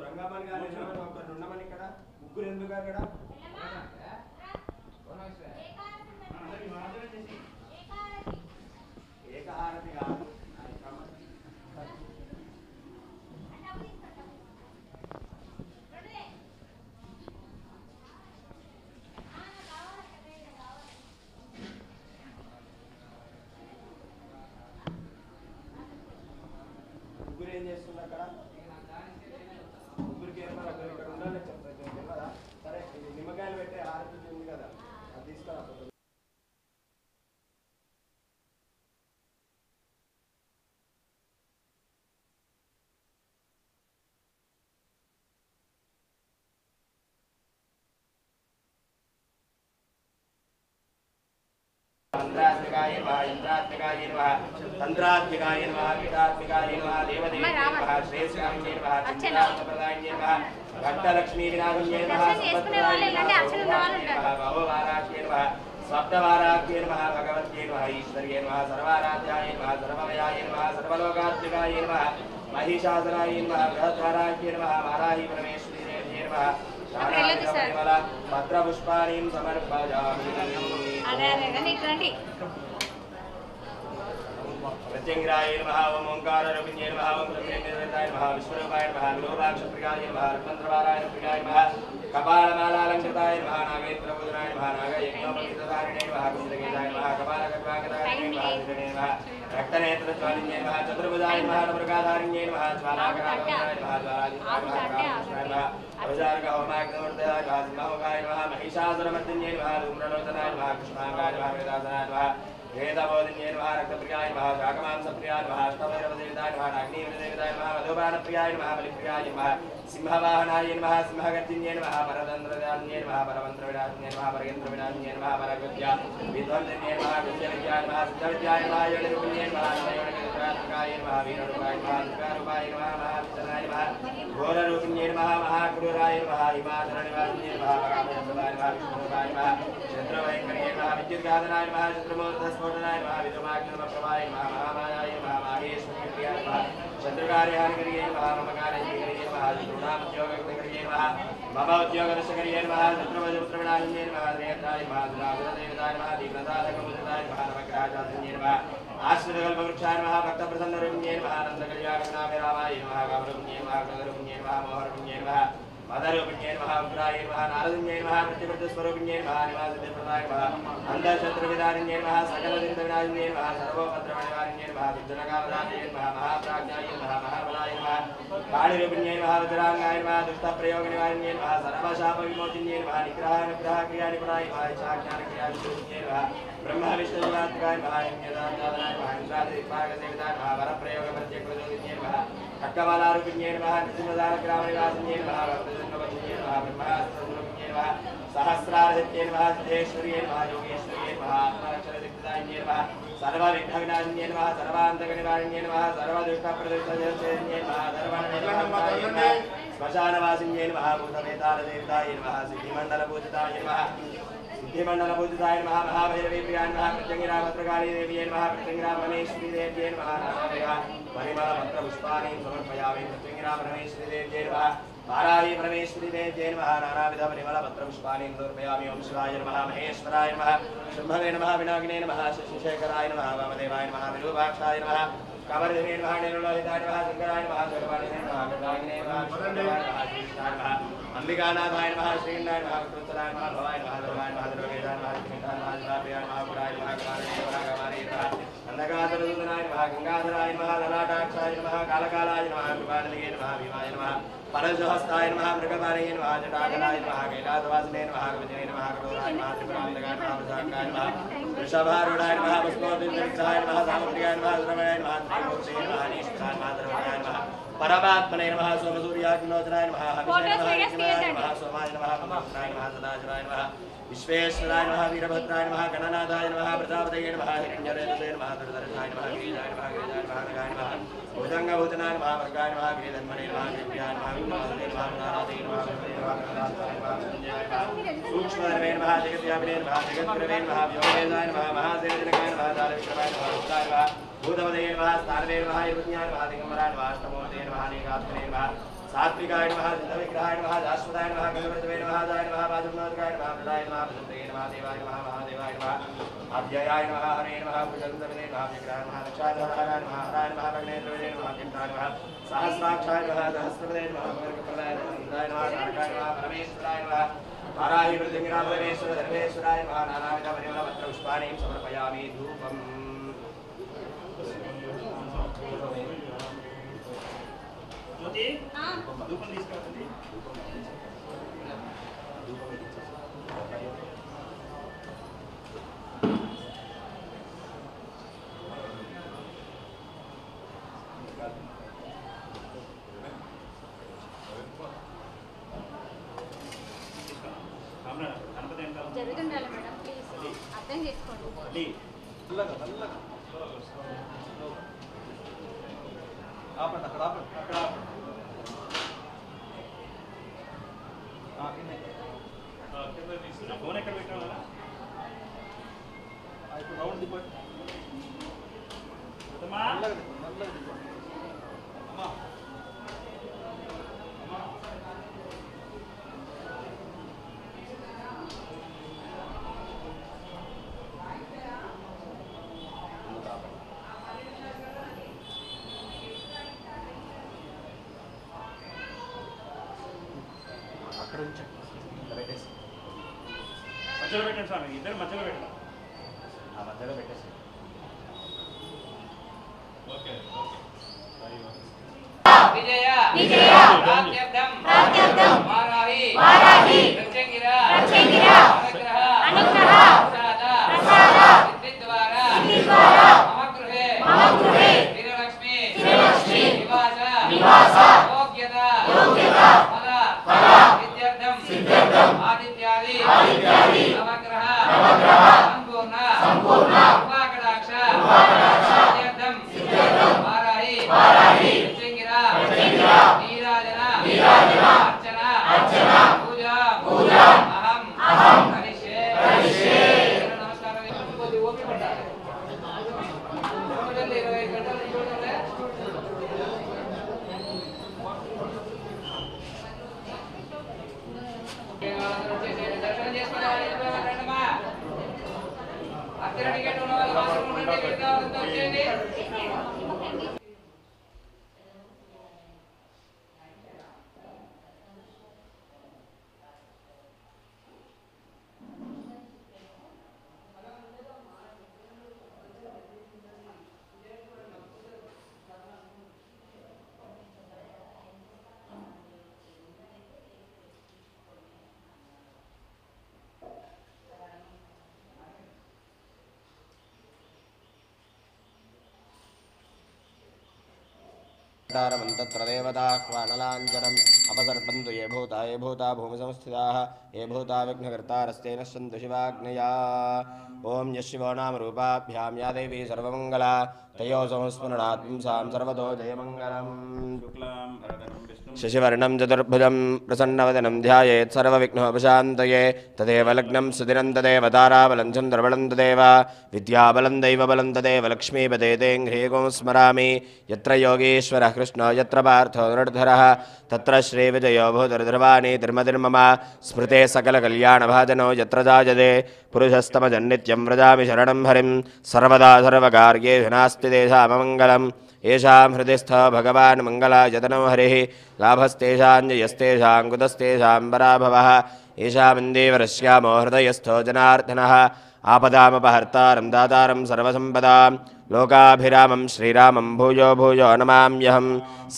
రంగమని గారు ఒకరు ఉండమని ఇక్కడ ముగ్గురు ఎందుకు అక్కడ ఏకహారతి కాదు. ముగ్గురు ఏం చేస్తున్నారు అక్కడ? ముగ్గురికి ఏమో ఇక్కడ ఉండాలని చెప్తారు కదా. సరే నిమ్మకాయలు పెట్టే హారతి ఉంది కదా, అది తీసుకురా. తంత్రాత్మికాయ నమః, ఇంద్రాత్మికాయ నమః, తంత్రాత్మికాయ నమః, పీఠాత్మికాయ నమః, దేవదేవాయ నమః, శ్రేయస్కాయ నమః, చింతాప్రదాయ నమః, భక్తలక్ష్మీ వినాయకాయ నమః, సంపత్ప్రదాయ నమః, భవవారాఖ్యే నమః, సప్తవారాఖ్యే నమః, భగవత్యే నమః, ఈశ్వర్యే నమః, సర్వారాధ్యాయ నమః, సర్వమయాయ నమః, సర్వలోకాత్మికాయ నమః, మహిషాసురాయ నమః, బృహద్వారాఖ్యే నమః, వారాహి పరమేశ్వరీ దేవ్యే నమః, పత్రపుష్పాణీం సమర్పయామి. ప్రత్యంగిరాయ నమః, ఓం ఓంకారరూపిణ్యే నమః, ఓం బ్రహ్మేంద్రాయ నమః, విశ్వరూపాయ నమః, విలోలాక్షప్రియాయ నమః, రత్నద్రవారాయ ప్రియాయ నమః, కపాలమాలాలంకృతాయ నమః, నాగేంద్రబోధనాయ నమః, నాగయజ్ఞోపవీతధారిణే నమః, కుంజగేశాయ నమః, కపాలగర్భాగధారిణే నమః, నమః, రక్తనేత్రజ్వాలిన్యే నమః, చతుర్భుజాయ నమః, నవరకాధారిణ్యే నమః, జ్వాలాకరాయ నమః, జ్వాలాదిత్యాయ నమః, అవజారక హోమాగ్నవర్ధయాయ నమః, సింహముఖాయ నమః, మహిషాసురమర్దిన్యే నమః, ధూమ్రలోచనాయ నమః, కృష్ణాంగాయ నమః, వేదాసనాయ నమః, వేదబోధిన్యే నమః, రక్తప్రియాయ నమః, శాకమాంసప్రియాయ నమః, అష్టభైరవదేవతాయ నమః, అగ్నివదేవతాయ నమః, మధుపానప్రియాయ నమః, బలిప్రియాయ నమః, సింహవాహనాయ నమః, సింహగర్జిన్యే నమః, పరతంత్రదాన్యే నమః, పరమంత్రవినాశిన్యే నమః, పరయంత్రవినాశిన్యే నమః, పరగత్య విధ్వంసన్యే నమః, విద్యావిద్యాయ నమః, సిద్ధవిద్యాయ నమः, యోనిరూపిణ్యే నమः, నమయోనికృతాత్మకాయ నమः, వీరరూపాయ నమः, దుర్గారూపాయ నమः, మహావిష్ణాయ నమः, ఘోరరూపిణ్యే నమः, మహాక్రూరాయ నమः, హిమాచలనివాసిన్యే నమः, పరామరూపాయ నమः, విష్ణురూపాయ నమः, చంద్రవైంకర్యే నమः, విద్యుద్ఘాతనాయ నమः, చంద్రమూర్ధస్ఫోటనాయ నమः, విధుమాగ్నిమప్రభాయ నమः, మహామాయాయ నమः, మాహేశ్వరీప్రియాయ నమः, చంద్రకార్యహారికర్యే నమः, మమకార్యకర్యే నమः, ృణాముద్యోగకర్యే నమः, మమ ఉద్యోగదర్శకర్యే నమः, శత్రువజపుత్రవినాశిన్యే నమः, శ్రేయత్రాయ నమः, దురాసురదేవతాయ నమः, దీప్రసాదకముదితాయ నమः, నవగ్రహాచార్యే నమः, ఆశ్రితకల్పవృక్షాయ నమः, భక్తప్రసన్నరూపిణ్యే నమः, నందకళ్యాణనాభిరామాయ నమः, కామరూపిణ్యే నమः, కృతరూపిణ్యే నమः, మోహరూపిణ్యే నమः, मदरूपिण्ये नमः उग्राय नमः नारदिन्ये नमः प्रतिवृद्धस्वरूपिण्ये नमः निवासदेवताय नमः अन्धशत्रुविदारिण्ये नमः सकलदुरितविनाशिन्ये नमः सर्वोपद्रवनिवारिण्ये नमः विद्युनकामदान्ये नमः महाप्राज्ञाय नमः महाबलाय नमः काळिरूपिण्ये नमः वज्राङ्गाय नमः दुष्टप्रयोगनिवारिण्ये नमः सर्वशापविमोचिन्ये नमः निग्रहक्रियानिपुणाय नमः इच्छाज्ञानक्रियानिपुण्ये नमः ब्रह्म विष्णुवात्काय नमः यज्ञदाताय नमः इंद्रादिपाकसेविताय नमः वरप्रयोगप्रत्यक्षोदिन्ये नमः अक्कमालारूपिण्ये नमः नृसिंहदानग्रामनिवासिन्ये नमः भक्तजन्मवचिन्ये नमः ब्रह्मास्त्ररूपिण्ये नमः सहस्रारहित्ये नमः सिद्धेश्वर्ये नमः योगेश्वर्ये नमः आत्मरक्षणसिद्धिदायिन्ये नमः सर्वविघ्नविनाशिन्ये नमः सर्वान्तकनिवारिण्ये नमः सर्वदुष्टप्रदुष्टजन्ये नमः सर्वनिर्महाय नमः श्मशानवासिन्ये नमः भूतवेतालदेवताय नमः सिद्धिमण्डलपूजिताय नमः सिद्धिमण्डलपूजिताय नमः महाभैरवीप्रियाय नमः प्रत्यङ्गिराभद्रकाली देव्यै नमः प्रत्यङ्गिरापरमेश्वरी देव्यै नमः परिमलपत्रपुष्पाणि समर्पयामि प्रत्यङ्गिरापरमेश्वरी नमः वाराही परमेश्वरी देव्यै नमः नानाविधपरिमलपत्रपुष्पाणि समर्पयामि ओं शिवाय नमः महेश्वराय नमः शम्भवे नमः विनागिने नमः शशिशेखराय नमः वामदेवाय नमः विरूपाक्षाय नमः कामरदेवे नमः निर्लोहिताय नमः शङ्कराय नमः सर्वाणिने नमः विनागिने नमः शङ्कराय नमः श्रीकृष्णाय नमः अंबिकानाथाय नमः श्रीनाय नमः कृतलाय नमः भवाय नमः सर्वाय नमः सर्ववेदाय नमः श्रीकृष्णाय नमः शिवाय नमः पुराय नमः कामरदेवे नमः कामारे नमः अन्धकासुरदूतनाय नमः गंगाधराय नमः ललाटाक्षाय नमः कालकालाय नमः कृपानिधये नमः भीमाय नमः परशुहस्ताय नमः मृगपालये नमः जटाधराय नमः कैलासवासिने नमः कविजने नमः कठोराय नमः त्रिपुरान्तकाय नमः प्रसाकाय नमः वृषभारूढाय नमः पुष्पोद्भिक्षाय नमः सामग्र्याय नमः श्रवणाय नमः त्रिमूर्तये नमः अनीश्वराय नमः सर्वज्ञाय नमः परमात्मने नमः सोमसूर्याग्निहोत्राय नमः हविषे नमः सोमाय नमः ममत्राय नमः सदाशिवाय नमः विश्वेश्वराय नमः वीरभद्राय नमः गणनाथाय नमः प्रजापतये नमः हिरण्यरेतसे नमः दुर्धर्षाय नमः गिरिजाय नमः गिरिजाय नमः नगाय नमः भुजङ्गभूतनाय नमः वर्गाय नमः गिरिधन्मने नमः गिरिभ्याय नमः विष्णुवासुदेवाय नमः नारायणाय नमः सूक्ष्मधर्मे नमः जगद्व्यापिने नमः जगद्गुरवे नमः व्योमकेशाय नमः महासेनजनकाय नमः दानविक्रमाय नमः रुद्राय नमः भूतपदये नमः स्थानवे नमः यज्ञाय नमः दिगम्बराय नमः अष्टमूर्तये नमः अनेकात्मने नमः सात्विकाय नमः सिद्धविग्रहाय नमः दाश्वताय नमः गणपतये नमः दाय नमः बाजुनाथकाय नमः प्रदाय नमः प्रसन्नये नमः देवाय नमः महादेवाय नमः अव्ययाय नमः हरे नमः भुजगन्धविदे नमः विग्रहाय नमः रक्षाधराय नमः हराय नमः भग्नेन्द्रविदे नमः चिन्ताय नमः सहस्राक्षाय नमः सहस्रपदे नमः भगवत्प्रदाय नमः इंद्राय नमः नारकाय नमः परमेश्वराय नमः वाराही वृद्धिंगिरा परमेश्वर धर्मेश्वराय नमः नानाविधपरिमलपत्रपुष्पाणि समर्पयामि धूपम् ధూపం తీసుకురండి జరుగుతుండాలి మేడం ప్లీజ్ అర్థం చేసుకోండి ఆపండి అక్కడ ఆపండి అక్కడ ఆపండి ఫోన్ ఎక్కడ పెట్టాను రౌండ్ దిప్పండి అక్కడ నుంచి పెట్టేసి మధ్యలో పెట్టండి స్వామి ఇద్దరు మధ్యలో పెట్టండి ఆ మధ్యలో పెట్టేసి ఓకే విజయ విజయ రాజ్యర్థం రాజ్యర్థం వారాహి వారాహి రక్షంగిర రక్షంగిర అనుగ్రహ అనుగ్రహ ప్రసాద ప్రసాద సిద్ధిద్వార సిద్ధిద్వార మమగృహే మమగృహే శ్రీలక్ష్మి శ్రీలక్ష్మి నివాస నివాస యోగ్యత యోగ్యత ఫల ఫల సిద్ధ్యర్థం సిద్ధ్యర్థం ఆదిత్యాది ఆదిత్యాది నవగ్రహ నవగ్రహ సంపూర్ణ సంపూర్ణ కృపాకటాక్ష కృపాకటాక్ష సిద్ధ్యర్థం సిద్ధ్యర్థం వారాహి వారాహి నీరాజన నీరాజన అర్చన అర్చన పూజ పూజ అహం అహం కరిష్యే కరిష్యే నమస్కారం కొద్ది ఓపిక పట్టాలి 20 గంటలు చూడండి దర్శనం చేసుకునే రండమ్మా అక్కడ టికెట్ ఉన్న వాళ్ళు మాత్రం ఉండండి మిగతా వాళ్ళంతా వచ్చేయండి तत्र देवताह्वानलाञ्चनम् अपसर्पन्तु ये भूता भूमिसंस्थिताः ये भूता विघ्नकर्तारस्ते नश्यन्तु शिवाग्नया ॐ यशिवो नाम रूपाभ्यां या देवी सर्वमङ्गला तयो संस्मरणात् पुंसां सर्वतो जयमङ्गलम् शशिवर्णं चतुर्भुजं प्रसन्नवदनं ध्यायेत् सर्वविघ्नोपशान्तये तदेव लग्नं सुदिनं तदेव ताराबलं चन्द्रबलं तदेव विद्याबलं दैवबलं तदेव लक्ष्मीपते तेङ्घ्रीगुं स्मरामि यत्र योगीश्वरः कृष्णो यत्र पार्थो नृधरः तत्र श्रीविजयो भूतर्ध्रुवाणि तिर्मतिर्मम स्मृते सकलकल्याणभाजनो यत्र जायते पुरुषस्तमजन्नित्यं व्रजामि शरणं हरिं सर्वदा सर्वकार्येषु नास्ति तेषाममङ्गलम् येषां हृदिस्थ भगवान् मङ्गलायतनो हरिः लाभस्तेषां जयस्तेषां कुतस्तेषां पराभवः येषामिन्दीवरश्यामो हृदयस्थो जनार्दनः आपदामपहर्तारं दातारं सर्वसम्पदां लोकाभिरामं श्रीरामं भूयो भूयो नमाम्यहं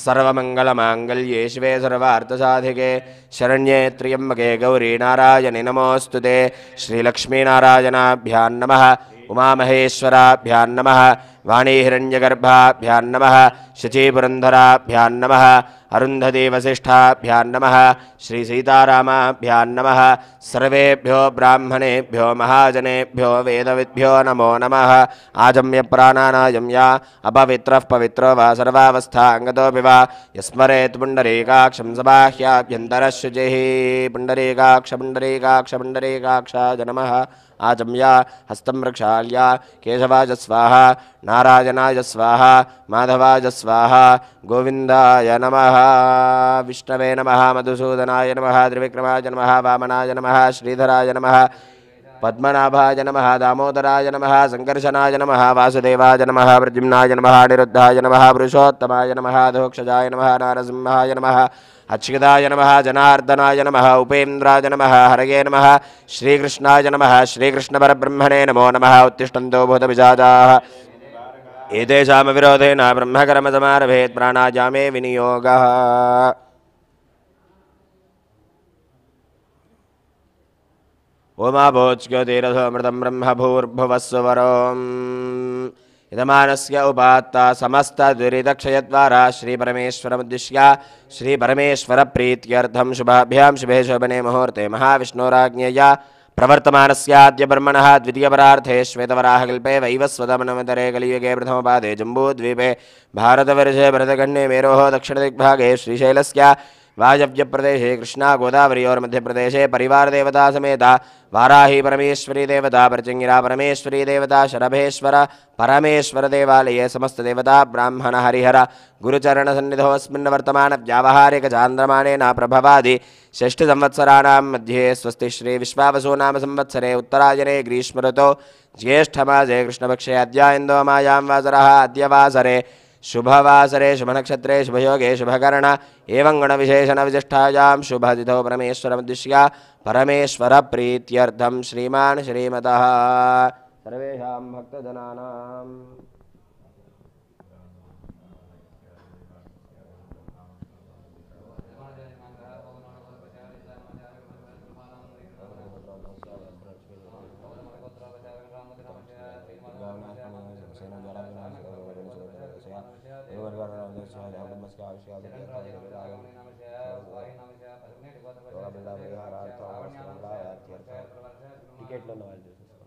सर्वमङ्गलमाङ्गल्ये शिवे सर्वार्थसाधिके शरण्ये त्र्यम्बके गौरी नारायणि नमोऽस्तु ते श्रीलक्ष्मीनारायणाभ्यां नमः उमामहेश्वराभ्यां नमः वाणीहिरण्यगर्भाभ्यां नमः शचीपुरन्धराभ्यां नमः अरुन्धतीवसिष्ठाभ्यां नमः श्रीसीतारामाभ्यां नमः सर्वेभ्यो ब्राह्मणेभ्यो महाजनेभ्यो वेदविद्भ्यो नमो नमः आजम्य प्राणानायम्या अपवित्रः पवित्रो वा सर्वावस्थाङ्गतोऽपि वा यस्मरेत् पुण्डरीकाक्षं सबाह्याभ्यन्तरः शुचिः पुण्डरीकाक्ष पुण्डरीकाक्ष पुण्डरीकाक्षाय नमः आजम्या हस्तं प्रक्षाल्य केशवाय स्वाहा नारायणाय स्वाहा माधवाय स्वाहा गोविन्दाय नमः विष्णवे नमः मधुसूदनाय नमः त्रिविक्रमाय नमः वामनाय नमः श्रीधराय नमः पद्मनाभाय नमः दामोदराय नमः संकर्षणाय नमः वासुदेवाय नमः प्रद्युम्नाय नमः अनिरुद्धाय नमः पुरुषोत्तमाय नमः अधोक्षजाय नमः नारसिंहाय नमः अच्युताय नमः जनार्दनाय नमः उपेन्द्राय नमः हरये नमः श्रीकृष्णाय नमः श्रीकृष्णपरब्रह्मणे नमो नमः उत्तिष्ठन्तो भूतपिशाचाः एतेषां विरोधेन ब्रह्मकर्मसमारभेत् प्राणायामे विनियोगः ओमाभोज्योतिरथोऽमृतं ब्रह्म भूर्भुवस्सुवरोम् इदमानस्य उपात्ता समस्तदुरितक्षयद्वारा श्रीपरमेश्वरमुद्दिश्य श्रीपरमेश्वरप्रीत्यर्थं शुभाभ्यां शुभे शोभने मुहूर्ते महाविष्णोराज्ञया प्रवर्तमानस्याद्य ब्रह्मणः द्वितीयपरार्थे श्वेतवराहकल्पे वैवस्वतमनवतरे कलियुगे प्रथमपादे जम्बूद्वीपे भारतवर्षे भरतखण्डे मेरोः दक्षिणदिग्भागे श्रीशैलस्य वायव्यप्रदेशे कृष्णा गोदावरीयोर्मध्यप्रदेशे परिवारदेवता समेता वाराही परमेश्वरी देवता प्रचंगिरा परमेश्वरी देवता शरभेश्वर परमेश्वर देवालये समस्तदेवता ब्राह्मण हरिहर गुरुचरणसन्निधोऽस्मिन् वर्तमान व्यावहारिक चान्द्रमानेन प्रभवादि षष्ठ संवत्सराणां मध्ये स्वस्ति श्री विश्वावसु नाम संवत्सरे उत्तरायणे ग्रीष्मऋतौ ज्येष्ठमासे कृष्णपक्षे अद्यायन्दोमायां वासरः अद्य वासरे शुभवासरे शुभनक्षत्रे शुभयोगे शुभकर्ण एवं गणविशेषणविशिष्टायां शुभतिथौ परमेश्वरमुद्दिश्य परमेश्वरप्रीत्यर्थं श्रीमान् श्रीमतः सर्वेषां भक्तजनानाम् टिकेट